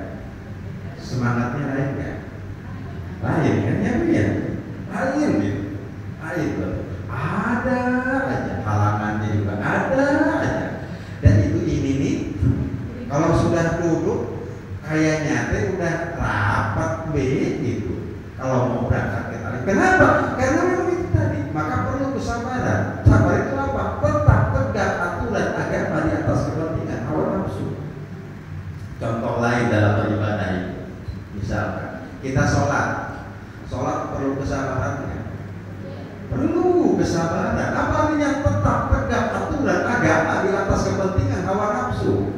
Semangatnya lain enggak? Lain kan ya Bu ya? Lain gitu. Ada aja halangannya, juga ada aja. Dan itu ini nih, kalau sudah duduk kayaknya teh udah rapat gitu. Kalau mau berangkat ke tali, kenapa? Karena memang itu tadi. Maka perlu kesabaran. Sabar itu apa? Tetap tegak aturan agama di atas kepentingan hawa nafsu. Contoh lain dalam beribadah itu, misalkan kita sholat perlu kesabaran. Perlu kesabaran. Apa artinya tetap tegak aturan agama di atas kepentingan hawa nafsu?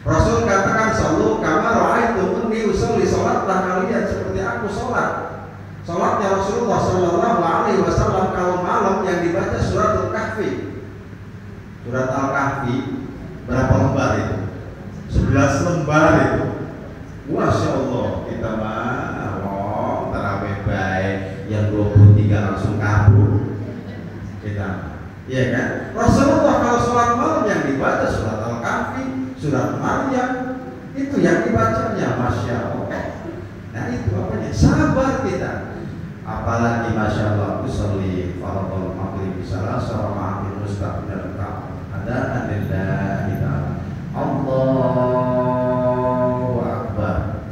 Rasul katakan sallu kama ra'aitumuni usolli, salatlah kalian seperti aku salat. Salatnya Rasulullah sallallahu alaihi wasallam kalau malam yang dibaca suratul kahfi. Surat Al-Kahfi berapa lembar itu? 11 lembar itu. Masya Allah, kita mah tarawih baik yang 23 langsung kabur. Kita, iya kan? Rasulullah kalau sholat malam yang dibaca surat Al-Kahfi, surat Maryam, itu yang dibacanya, Masya Allah. Nah itu apanya? Sabar kita. Apalagi Masya Allah, usolli faradul maghrib salah ma'afil mustaqbil ada lillahi ta'ala. Allahu Akbar.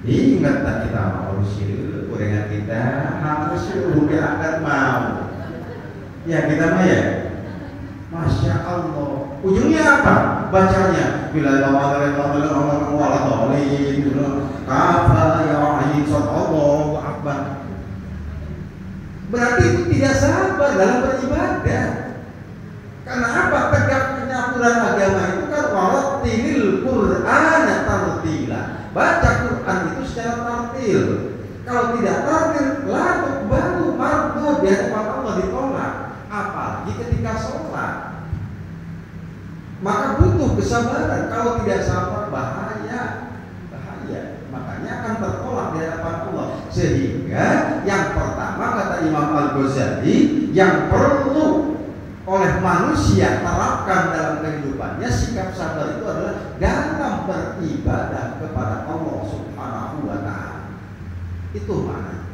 Ingat tak kita mau syiru dengan kita harus syiru akan mau. Ya kita mah ya. Masya Allah. Ujungnya apa? Bacanya bila Allahu Akbar. Berarti itu tidak sabar dalam beribadah. Karena apa? Tegaknya aturan agama itu kan warattilil Qur'ana tartila. Baca Quran itu secara tartil. Kalau tidak tartil, lalu baru mardud di hadapan Allah ditolak. Apalagi ketika sholat. Maka butuh kesabaran. Kalau tidak sabar bahaya. Makanya akan tertolak di hadapan Allah. Sehingga yang pertama kata Imam Al-Ghazali, yang perlu oleh manusia terapkan dalam kehidupannya sikap sabar itu adalah dalam beribadah kepada Allah Subhanahu wa Ta'ala. Itu mana?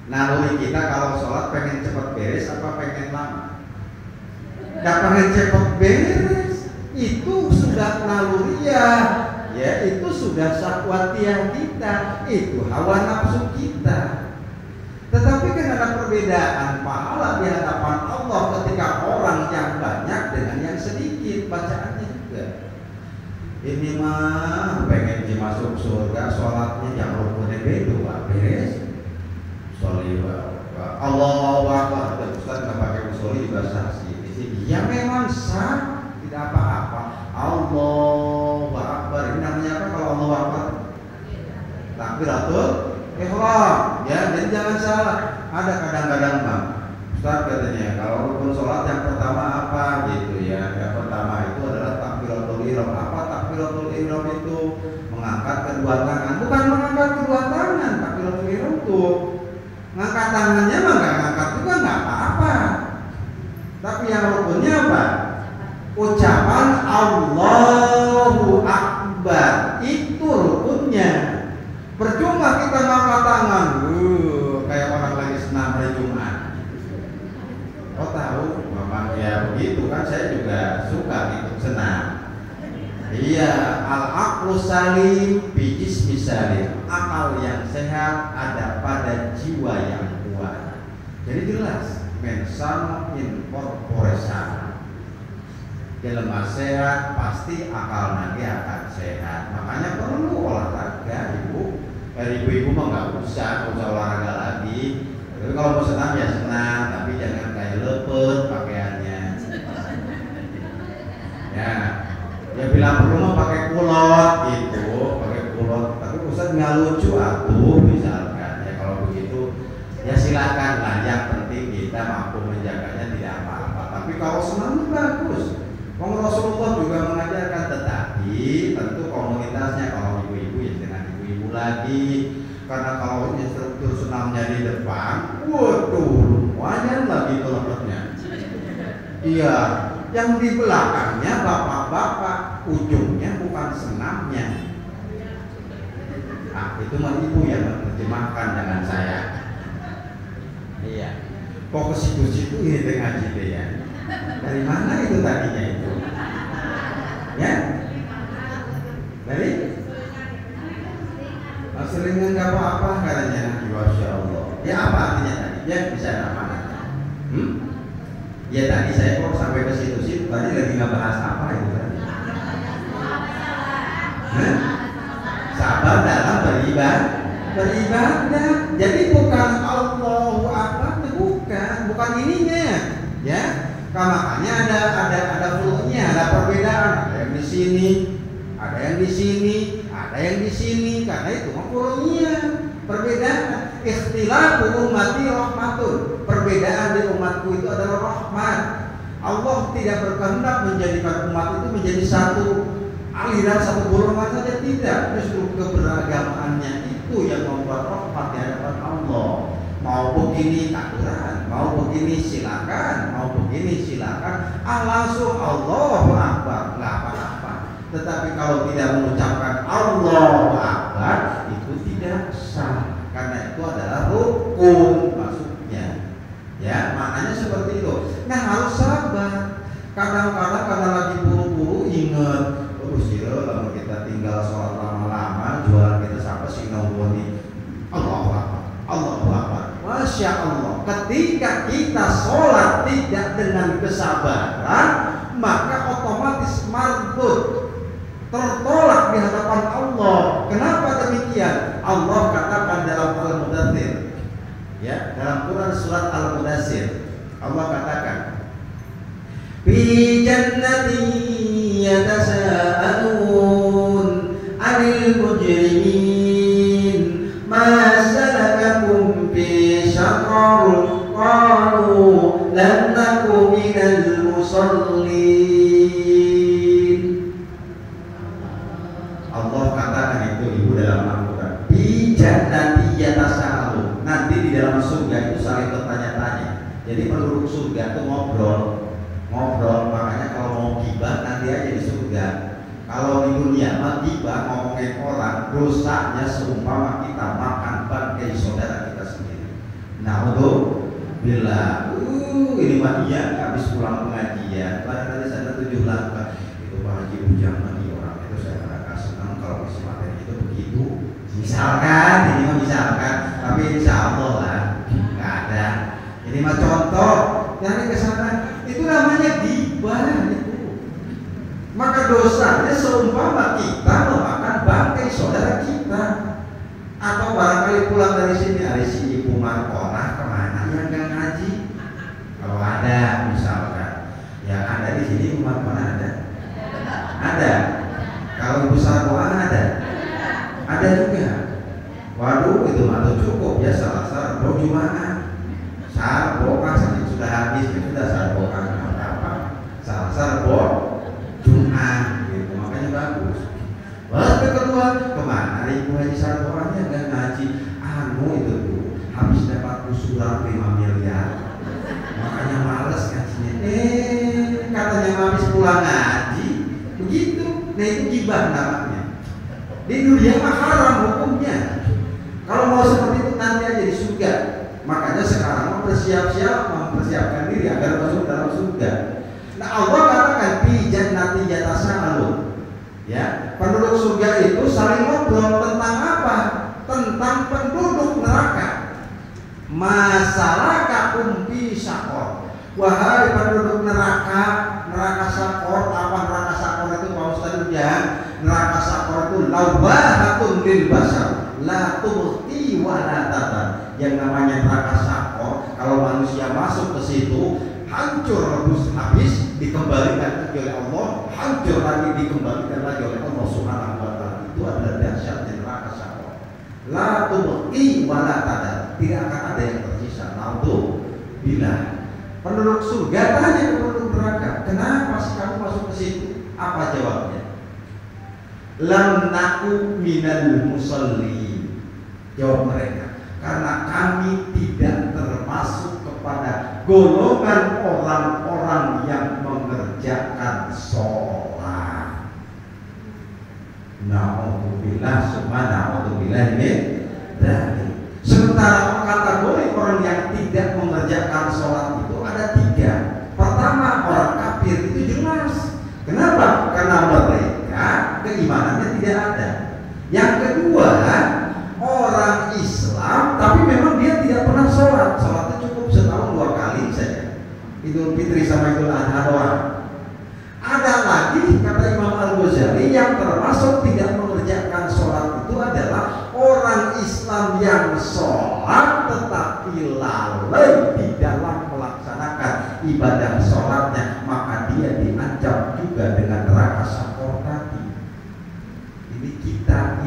Naluri kita kalau sholat pengen cepat beres apa pengen lama? Gak pengen cepat beres, itu sudah naluriah, ya itu sudah syahwatiyah kita, itu hawa nafsu kita. Tetapi kan ada perbedaan pahala di hadapan Allah ketika orang yang banyak dengan yang sedikit bacaannya juga. Ini mah pengen masuk surga, sholatnya yang rukunnya beda, beres. Sholli Allahu Akbar. Ustaz nggak pakai sholli juga sah sih. Ya memang sah, tidak apa-apa. Allahu Akbar. Ini namanya apa kalau Allahu Akbar? Takbiratul ihram. Ya, jadi jangan salah. Ada kadang-kadang Bang Ustaz katanya kalau rukun sholat yang pertama apa gitu ya. Yang pertama itu adalah takbiratul ihram. Apa takbiratul ihram itu? Mengangkat kedua tangan. Bukan mengangkat kedua tangan. Takbiratul ihram itu ngangkat tangannya mah nggak ngangkat juga nggak apa-apa. Tapi yang rukunnya apa? Ucapan Allahu Akbar. Itu rukunnya. Percuma kita ngangkat tangan, kayak orang lagi senam hari Jumat. Oh tahu, memang ya begitu kan, saya juga suka ikut senam. Iya, al-aqlu salim bijis misalnya. Akal yang sehat ada pada jiwa yang kuat. Jadi jelas, mensano in corpore sano. Jelema sehat pasti akal nanti akan sehat. Makanya perlu olahraga, ibu. Ibu-ibu mah nggak usah olahraga lagi. Tapi kalau mau senam ya senam, tapi jangan kayak lepet pakaiannya. Ya, ya bilang perlu mah pakai kulot gitu, pakai kulot. Tapi Ustaz nggak lucu atuh misalkan. Ya kalau begitu, ya silakan lah. Yang penting kita mampu menjaganya tidak apa-apa. Tapi kalau senam bagus. Rasulullah juga mengajarkan, tetapi tentu komunitasnya kalau ibu-ibu ya dengan ibu-ibu lagi, karena kalau instruktur senamnya di depan, waduh lumayan lagi kelepetnya. Iya, yang di belakangnya bapak-bapak, ujungnya bukan senamnya. Nah itu mah ibu yang menerjemahkan dengan saya. Iya, kok ke situ-situ ini dengan gitu ya. Dari mana itu tadinya itu? Ya? Dari? Selingan nggak apa-apa katanya. Masya Allah. Ya apa artinya tadi? Ya bisa apa? Ya tadi saya kok sampai ke situ-situ tadi lagi nggak bahas apa itu tadi? Sabar dalam beribadah. Jadi bukan Allahu Akbar, bukan bukan ininya, ya. Makanya ada furu'nya, ada perbedaan. Ada yang di sini, ada yang di sini, ada yang di sini. Karena itu mah furu'nya perbedaan. Ikhtilafu ummati rahmatun. Perbedaan di umatku itu adalah rahmat. Allah tidak berkehendak menjadikan umat itu menjadi satu aliran, satu golongan saja, tidak. Justru keberagamaannya itu yang membuat rahmat di hadapan Allah. Mau begini aturan, mau begini silakan, mau begini silakan. Langsung Allahu Akbar, nggak apa-apa. Tetapi kalau tidak mengucapkan Allahu Akbar itu tidak sah, karena itu adalah rukun maksudnya. Ya, maknanya seperti itu. Nah, harus sabar. Kadang-kadang karena lagi buru-buru ingat, kalau kita tinggal sholat lama-lama, jualan kita sampai sinawoni. Allahu Akbar, Allahu Akbar. Masya Allah, ketika kita sholat tidak dengan kesabaran, maka otomatis mardud, tertolak di hadapan Allah. Kenapa demikian? Allah katakan dalam Al-Mudaththir, ya, dalam Quran surat Al-Mudaththir, Allah katakan, fi jannatin yatasaalun 'anil mujrimin ma salakakum fi saqar qalu lam naku minal musallin. Allah katakan itu ibu dalam Al-Quran, fi jannatin yatasaalun. Nanti di dalam surga itu saling bertanya-tanya. Jadi penduduk surga itu ngobrol, makanya kalau mau gibah nanti aja di surga. Kalau di dunia mah gibah ngomongin orang, dosanya seumpama kita makan bangkai saudara kita sendiri. Nah, untuk bila ini mah dia habis pulang pengajian, pada tadi saya 7 langkah itu Pak Haji Bujang lagi orang itu, saya agak senang kalau isi materi itu begitu. Misalkan, ini mah misalkan, tapi insya Allah lah nggak ada. Ini mah contoh, nyari ke sana. Itu namanya gibah itu. Maka dosanya seumpama kita memakan bangkai saudara kita. Atau barangkali pulang dari sini, ada si Ibu Markona kemana yang nggak ngaji? Kalau ada misalkan, yang ada di sini Ibu Markona ada. Kalau Ibu Sarboan ada juga. Waduh, itu mah cukup ya, salah Sarbo Jumat. Sarbo kan sudah habis, sudah Sarbo kan apa? Salah Sarbo Jumat, gitu. Makanya bagus. Waktu kedua, kemana Ibu Haji Sarboannya nggak ngaji? Itu tuh habis dapat usulan 5 miliar, makanya males ngajinya. Katanya habis pulang ngaji, begitu. Nah, itu gibah namanya. Di dunia mah haram hukumnya. Kalau mau seperti itu nanti aja di surga. Makanya sekarang mempersiapkan diri agar masuk dalam surga. Nah, Allah katakan fi jannatin yatasaalun. Ya, penduduk surga itu saling ngobrol tentang apa? Tentang penduduk neraka. Masalahkakum fi saqar. Wahai penduduk neraka, neraka sakor. Apa neraka sakor itu Pak Ustaz Ujian? Neraka sakor itu lawahatun lil basar, la tubqi wa la tadar. Yang namanya neraka sakor, kalau manusia masuk ke situ, hancur habis, dikembalikan lagi oleh Allah, hancur lagi, dikembalikan lagi oleh Allah Subhanahu wa taala. Itu adalah dahsyatnya neraka sakor. La tubqi wa la tadar. Tidak akan ada yang tersisa. Bila penduduk surga tanya ke penduduk neraka, kenapa sih kamu masuk ke situ? Apa jawabnya? Lam naku minal musalli. Jawab mereka, karena kami tidak termasuk kepada golongan orang-orang yang mengerjakan sholat. Na'udzubillah ini dari. Sementara kategori orang yang tidak mengerjakan sholat itu ada 3. Pertama, orang kafir, itu jelas. Kenapa? Karena mereka keimanannya tidak ada. Yang kedua, orang Islam tapi memang dia tidak pernah sholat. Sholatnya cukup setahun 2 kali saja, Idul Fitri sama Idul Adha doang. Ada lagi, kata Imam Al-Ghazali, yang termasuk tidak mengerjakan sholat itu adalah orang Islam yang sholat tetapi lalai di dalam melaksanakan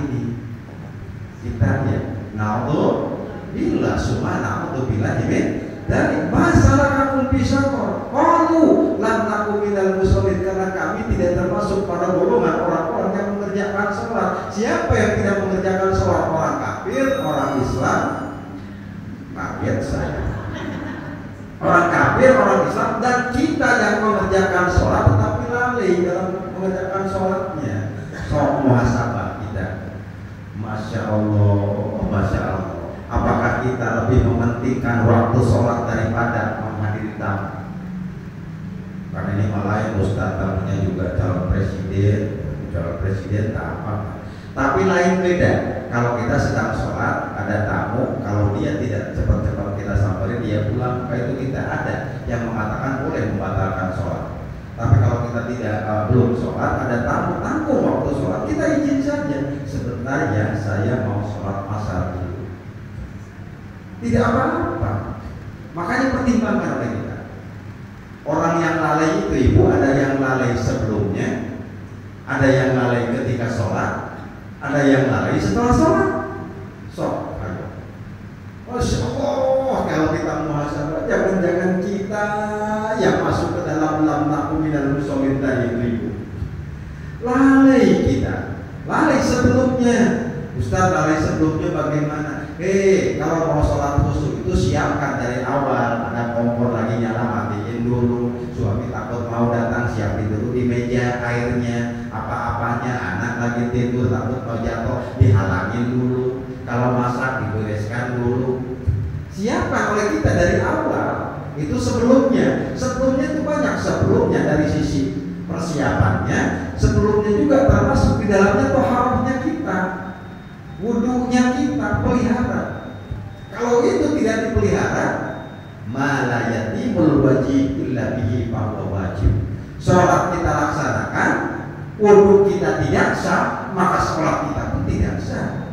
ini kita ya naudzubillah summa naudzubillah dari masyarakat pisakor qalu lam nakum minal musallin, karena kami tidak termasuk pada golongan orang-orang yang mengerjakan sholat. Siapa yang tidak mengerjakan sholat? Orang kafir, orang Islam. Kaget saya. Orang kafir, orang Islam, dan kita yang mengerjakan sholat tetapi lalai dalam mengerjakan sholatnya. Sok muhasabah kita. Masya Allah, Masya Allah. Apakah kita lebih mementingkan waktu sholat daripada menghadiri tamu? Karena ini malah Ustaz tamunya juga calon presiden tak apa. Tapi lain beda. Kalau kita sedang sholat, ada tamu, kalau dia tidak cepat-cepat kita samperin, dia pulang, maka itu kita ada yang mengatakan boleh membatalkan sholat. Tapi kalau kita tidak belum sholat, ada tamu tanggung waktu sholat, kita izin saja. Sebenarnya saya mau sholat asar dulu. Tidak apa-apa. Makanya pertimbangkan oleh kita. Orang yang lalai itu ibu, ada yang lalai sebelumnya, ada yang lalai ketika sholat, ada yang lalai setelah sholat. Sok, ayo. Masya Allah, kalau kita muhasabah, jangan-jangan kita yang masuk ke dalam lam nakum minal musallin tadi itu ibu. Lalai kita, lalai sebelumnya. Ustaz, lalai sebelumnya bagaimana? Kalau mau sholat khusyuk itu siapkan dari awal. Ada kompor lagi nyala, matiin dulu. Suami takut mau datang, siapin dulu di meja airnya, apa-apanya. Anak lagi tidur takut mau jatuh, dihalangin dulu. Kalau masak dibereskan dulu. Siapkan oleh kita dari awal. Itu sebelumnya itu banyak. Sebelumnya dari sisi persiapannya, sebelumnya juga termasuk di dalamnya toharahnya kita, wudunya kita pelihara. Kalau itu tidak dipelihara, malayatimul wajib illa bihi fahuwa wajib. Sholat kita laksanakan, wudu kita tidak sah, maka sholat kita pun tidak sah.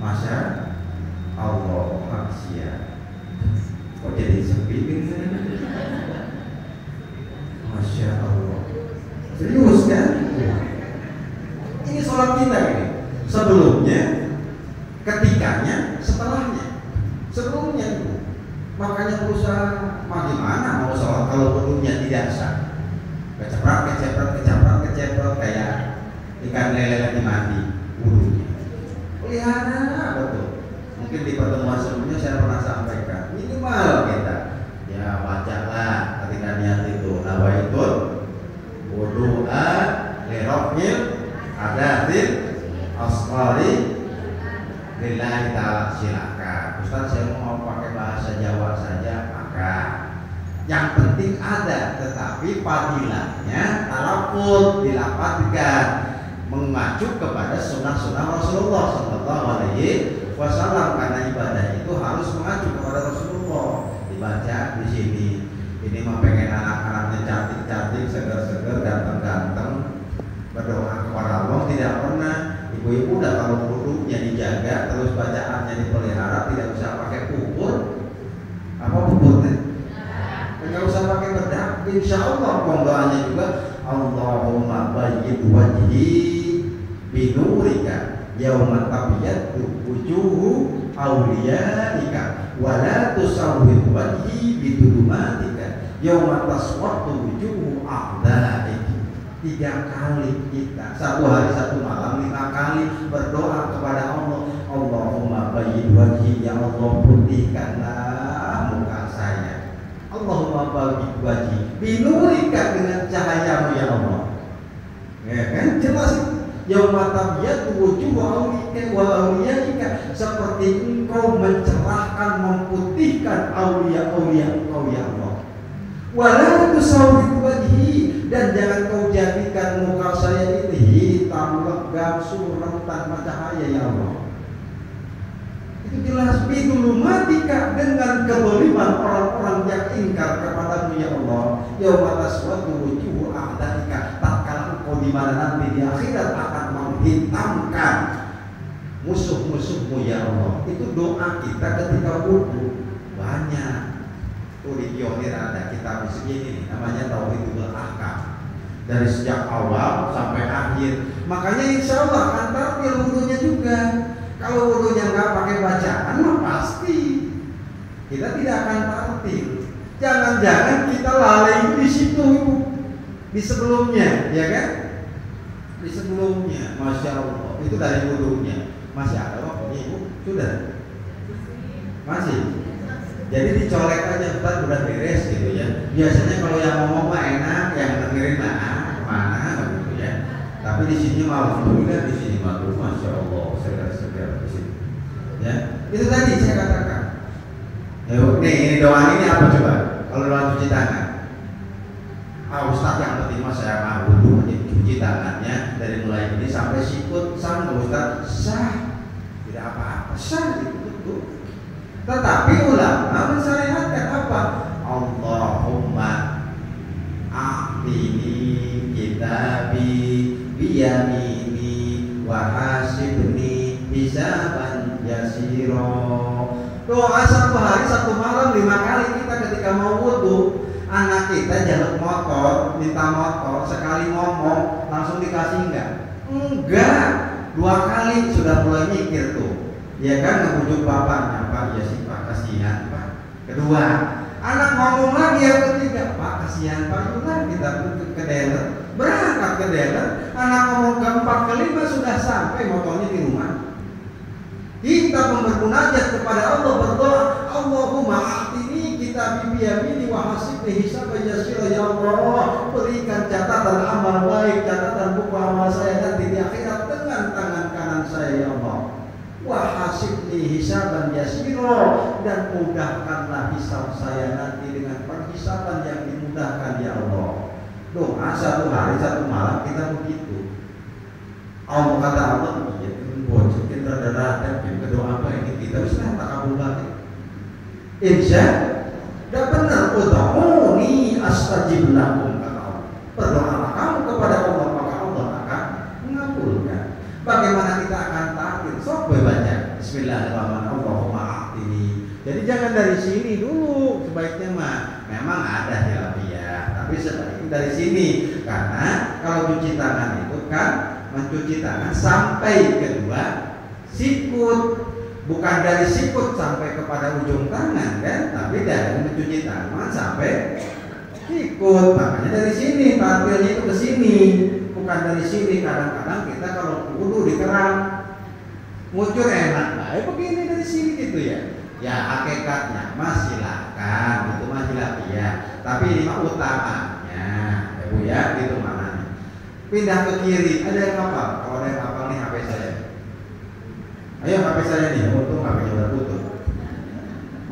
Masya Allah, maksya. Kok jadi sepi gitu? Masya Allah. Serius kan? Ini sholat kita ini. Sebelumnya, ketikanya, setelahnya. Sebelumnya itu. Makanya berusaha bagaimana mau sholat kalau wudunya tidak sah. Keceprat kayak ikan lele lagi mati wudunya. Pelihara betul. Mungkin di pertemuan sebelumnya saya pernah sampaikan, minimal kita ya bacalah ketika niat itu nawaitul wudu'a lirafil hadatsil asghari lillahi ta'ala, silakan. Ustaz, saya mau pakai bahasa Jawa saja, maka yang penting ada, tetapi fadilahnya talafut dilapatkan, mengacu kepada sunnah-sunnah Rasulullah Sallallahu Alaihi Wasallam, karena ibadah itu harus mengacu kepada Rasulullah. Dibaca di sini, ini mah pengen anak-anaknya cantik-cantik, seger-seger, ganteng-ganteng, berdoa kepada Allah, tidak pernah. Ibu-ibu udah kalau wudunya dijaga, terus bacaannya dipelihara, tidak usah pakai pupur. Apa pupurnya? Tidak usah pakai bedak. Insya Allah doanya juga, Allahumma bayyid wajhi binurika yauma tabyaddu wujuhu awliyaika wa la tusawwir wajhi bidulumatika yauma taswaddu wujuhu a'daika. 3 kali kita, 1 hari 1 malam 5 kali berdoa kepada Allah, Allahumma bayyid wajhi, ya Allah putihkanlah muka saya. Allahumma bayyid wajhi binurika, dengan cahayamu ya Allah. Ya kan, jelas yauma tabyaddu wujuhu awliyaika wa awliyaika, seperti engkau mencerahkan, memutihkan aulia-aulia engkau ya Allah. Wala tusawwir wajhi, dan jangan kau jadikan muka saya ini hitam, legam, suram, tanpa cahaya ya Allah. Itu jelas bidulumatika, dengan kezaliman orang-orang yang ingkar kepadamu ya Allah. Yauma taswaddu wujuhu a'daika, tatkala engkau di mana nanti di akhirat akan menghitamkan musuh-musuhmu ya Allah. Itu doa kita ketika wudu. Banyak. Di pionir ada kitab segini namanya Tauhidul Ahkam. dari sejak awal sampai akhir. Makanya insya Allah akan tartil wudunya juga. Kalau wudunya nggak pakai bacaan, mah pasti kita tidak akan tartil. Jangan-jangan kita lalai di situ, di sebelumnya, ya kan? Di sebelumnya, masya Allah, itu dari wudunya. Masih ada waktunya ibu? Sudah? Masih? Jadi dicolek aja, Ustaz udah beres gitu ya. Biasanya kalau yang ngomong mah enak, yang dengerin mana gitu ya. Tapi di sini malah alhamdulillah, di sini mah masya Allah, segar-segar di sini. Ya, itu tadi saya katakan. Ini doa ini apa coba? Kalau doa cuci tangan, Ustaz yang penting mas saya mau dulu cuci tangannya dari mulai ini sampai sikut sah, Ustaz sah, tidak apa-apa sah itu betul. Tetapi ulama mensyariatkan apa? Allahumma a'tini kitabi biyamini wa hasibni hisaban yasiro. Doa satu hari satu malam 5 kali kita ketika mau wudu. Anak kita jaluk motor, minta motor, sekali ngomong langsung dikasih enggak? Enggak, 2 kali sudah mulai mikir tuh. Ya kan ngebujuk bapaknya, Pak, ya sih Pak, kasihan Pak. Kedua, anak ngomong lagi yang ketiga, Pak, kasihan Pak, yuk kita ke dealer. Berangkat ke dealer, anak ngomong keempat kelima sudah sampai motornya di rumah. Kita bermunajat kepada Allah, berdoa, Allahumma a'tini kitabi biyamini wa hasibni hisaban yasira, ya Allah, berikan catatan amal baik, catatan buku amal saya nanti di akhirat dengan tangan kanan saya, ya Allah. Wa hasibni hisaban yasira, dan mudahkanlah hisab saya nanti dengan perhisaban yang dimudahkan, ya Allah. Doa satu hari satu malam kita begitu. Allah kata Allah, bocokin rada-rada berdoa apa ini kita sudah tak kabul lagi. Insya tidak benar. Ud'uni astajib lakum, kata Allah. Berdoalah kamu kepada Allah maka Allah akan mengabulkan. Bagaimana kita akan tampil? Sok baca Bismillahirrahmanirrahim. Allahumma a'tini. Jadi jangan dari sini dulu. Sebaiknya mah memang ada hilafiyah, tapi sebaiknya dari sini, karena kalau cuci tangan itu kan mencuci tangan sampai kedua sikut, bukan dari sikut sampai kepada ujung tangan kan, tapi dari mencuci tangan sampai sikut. Makanya dari sini tampilnya itu ke sini, bukan dari sini. Kadang-kadang kita kalau wudu di keran ngucur enak, nah begini dari sini gitu ya. Ya hakikatnya mas silakan, itu mah hilafiyah, tapi ini mah utamanya ya Bu ya, gitu mana. Pindah ke kiri, ada yang hafal? Kalau ada yang hafal nih HP saya. Ayo HP saya nih, untung HP-nya udah tutup.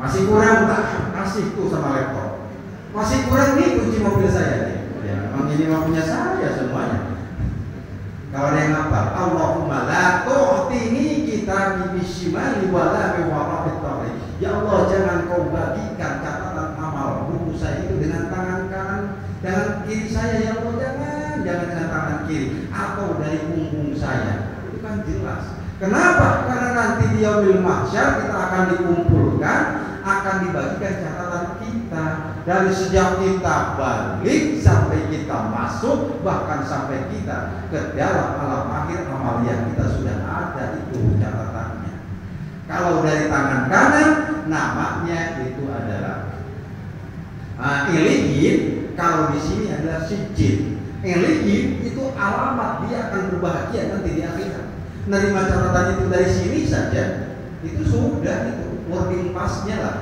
Masih kurang tak? Kasih tuh sama laptop. Masih kurang nih kunci mobil saya nih. Ya memang ini mah punya saya semuanya. Kalau ada yang hafal, Allahumma la tu'tini kita bishimali wala biwarabit tari. Ya Allah, jangan kau bagikan catatan amal buku saya itu dengan tangan kanan, dengan kiri saya, ya Allah, jangan dengan tangan kiri atau dari punggung saya. Itu kan jelas. Kenapa? Karena nanti di yaumil mahsyar kita akan dikumpulkan, akan dibagikan catatan kita dari sejak kita balik sampai kita masuk, bahkan sampai kita ke dalam alam akhir, amal yang kita sudah ada itu catatannya. Kalau dari tangan kanan namanya itu adalah iliyin, kalau di sini adalah sijil. Iliyin itu alamat dia akan berbahagia nanti di akhirat. Nerima catatan itu dari sini saja, itu sudah, itu boarding pass-nya lah.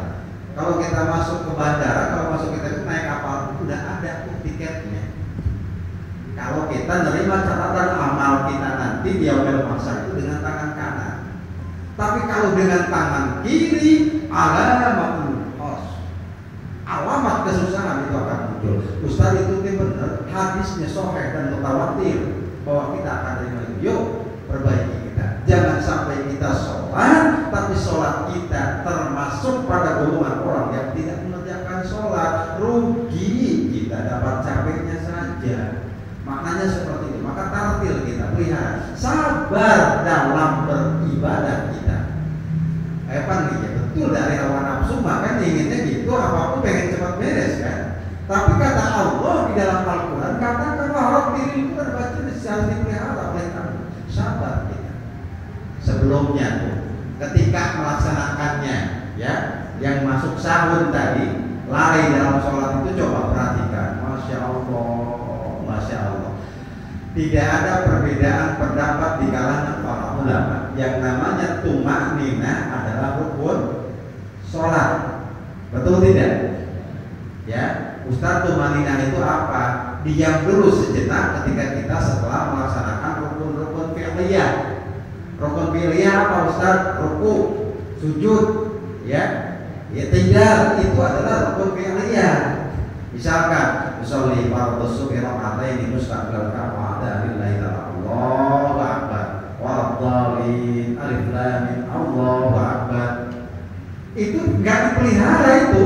Kalau kita masuk ke bandara, kalau masuk kita naik kapal, itu udah ada tiketnya. Kalau kita nerima catatan amal kita nanti di yaumil mahsyar itu dengan tangan kanan. Tapi kalau dengan tangan kiri, alamat kesusahan itu akan muncul. Ustaz itu benar, hadisnya sahih dan mutawatir bahwa kita akan terima itu. Yuk perbaiki kita. Jangan sampai kita sholat, tapi sholat kita termasuk pada golongan orang yang tidak mengerjakan sholat. Rugi, kita dapat capeknya saja. Maknanya seperti itu. Maka tartil kita pelihara, sabar dalam beribadah kita. Evan nih, betul dari hawa nafsu, maka inginnya gitu, apapun pengen cepat beres kan. Tapi kata Allah di dalam Al-Quran, katakanlah diri itu kan harus dipelihara oleh kamu. Sabar kita. Sebelumnya tuh, ketika melaksanakannya, ya, yang masuk sahur tadi, lari dalam sholat itu coba perhatikan. Masya Allah, Masya Allah. Tidak ada perbedaan pendapat di kalangan para ulama. Yang namanya tumakninah adalah rukun sholat. Betul tidak? Ya, Ustaz, tumakninah itu apa? Diam dulu sejenak ketika kita setelah melaksanakan rukun-rukun fi'liyah. Rukun fi'liyah apa Ustaz? Ruku, sujud, ya, tidak, itu adalah rukun fi'liyah. Misalkan usolli fardhu subhi raka'ataini mustaqbil ka'bah lillahi ta'ala Allahu akbar waradhdallin alif lam mim Allahu akbar. Itu enggak dipelihara, itu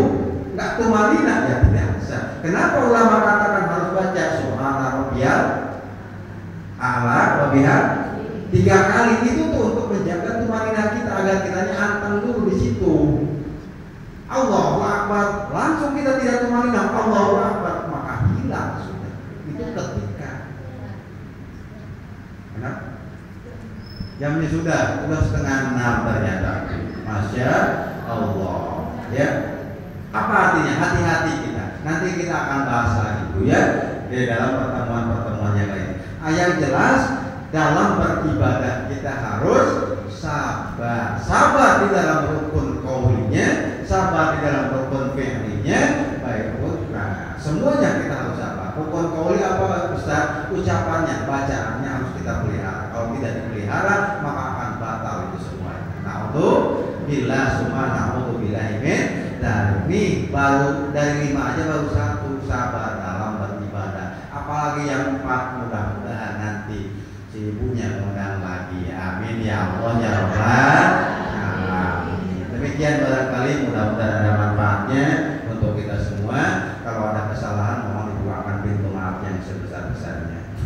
enggak tumanina, ya tidak bisa. Kenapa ulama katakan harus baca subhana rabbiyal a'la wa biha 3 kali? Itu tuh untuk menjaga tumanina kita agar kitanya anteng dulu di situ. Allahu akbar, langsung kita tidak tumanina, Allahu akbar, maka hilang sudah. Itu ketika. Kenapa? Jamnya sudah 5:30 ternyata. Masya Allah. Ya. Apa artinya? Hati-hati kita. Nanti kita akan bahas lagi, Bu, ya, di dalam pertemuan-pertemuan yang lain. Yang jelas dalam beribadah kita harus sabar. Sabar di dalam rukun qaulinya, sabar di dalam rukun fi'linya, baik nah, semuanya kita harus sabar. Rukun qauli apa Ustaz? Ucapannya, bacaannya harus kita pelihara. Kalau tidak dipelihara, maka akan batal itu semuanya. Bila semua na'udzubillahi min dan ini baru dari 5 aja baru 1, sabar dalam beribadah. Apalagi yang 4, mudah-mudahan nanti si ibunya mengundang lagi. Amin ya Allah ya Rabbal alamin. Demikian barangkali, mudah-mudahan ada manfaatnya untuk kita semua. Kalau ada kesalahan mohon dibukakan pintu maaf yang sebesar-besarnya.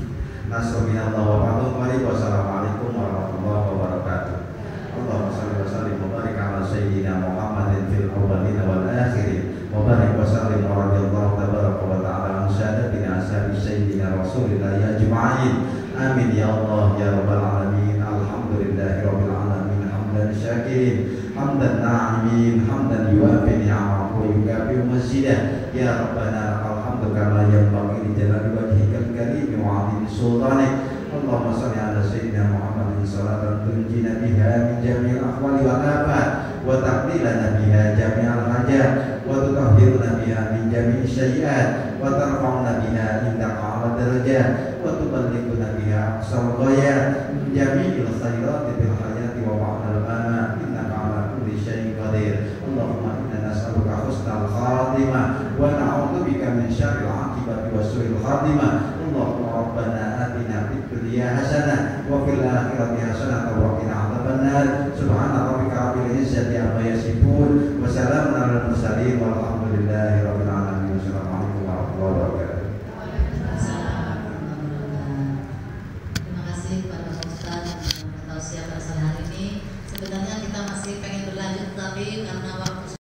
Wassalamualaikum warahmatullahi wabarakatuh. Allahumma shalli wa sallim wa barik ala sayyidina Muhammadin fil awwalin wal akhirin wa barik wa sallim wa radhiyallahu tabaraka wa ta'ala an sadatina ashabi sayyidina Rasulillah ya ajma'in. Amin ya Allah ya rabbal alamin. Alhamdulillahi rabbil alamin hamdan syakirin hamdan na'imin hamdan yuwafi ni'amahu wa yukafi mazidah. Ya rabbana lakal hamdu kama yanbaghi li jalali wajhikal karim wa 'azimi sultanik. Allahumma shalli ala sayyidina Muhammadin salatan tunjina biha min jami'il ahwali wal afat wa taqdilana biha jami'al hajat wa tutahhiruna biha min jami'i sayyi'at wa tarfa'una biha indaka 'ala darajat wa tuballighuna biha aqsal ghayat min jami'il khairati fil hayati wa ba'dal mamat innaka 'ala kulli syai'in qadir. Allahumma inna nas'aluka husnal khatimah wa na'udzubika min syarril 'aqibati wa su'il khatimah. Allahumma rabbana atina fid dunya hasanah wa fil akhirati hasanah wa qina adzabannar. Subhana rabbika rabbil izzati amma yasifun wa salamun alal mursalin walhamdulillahi rabbil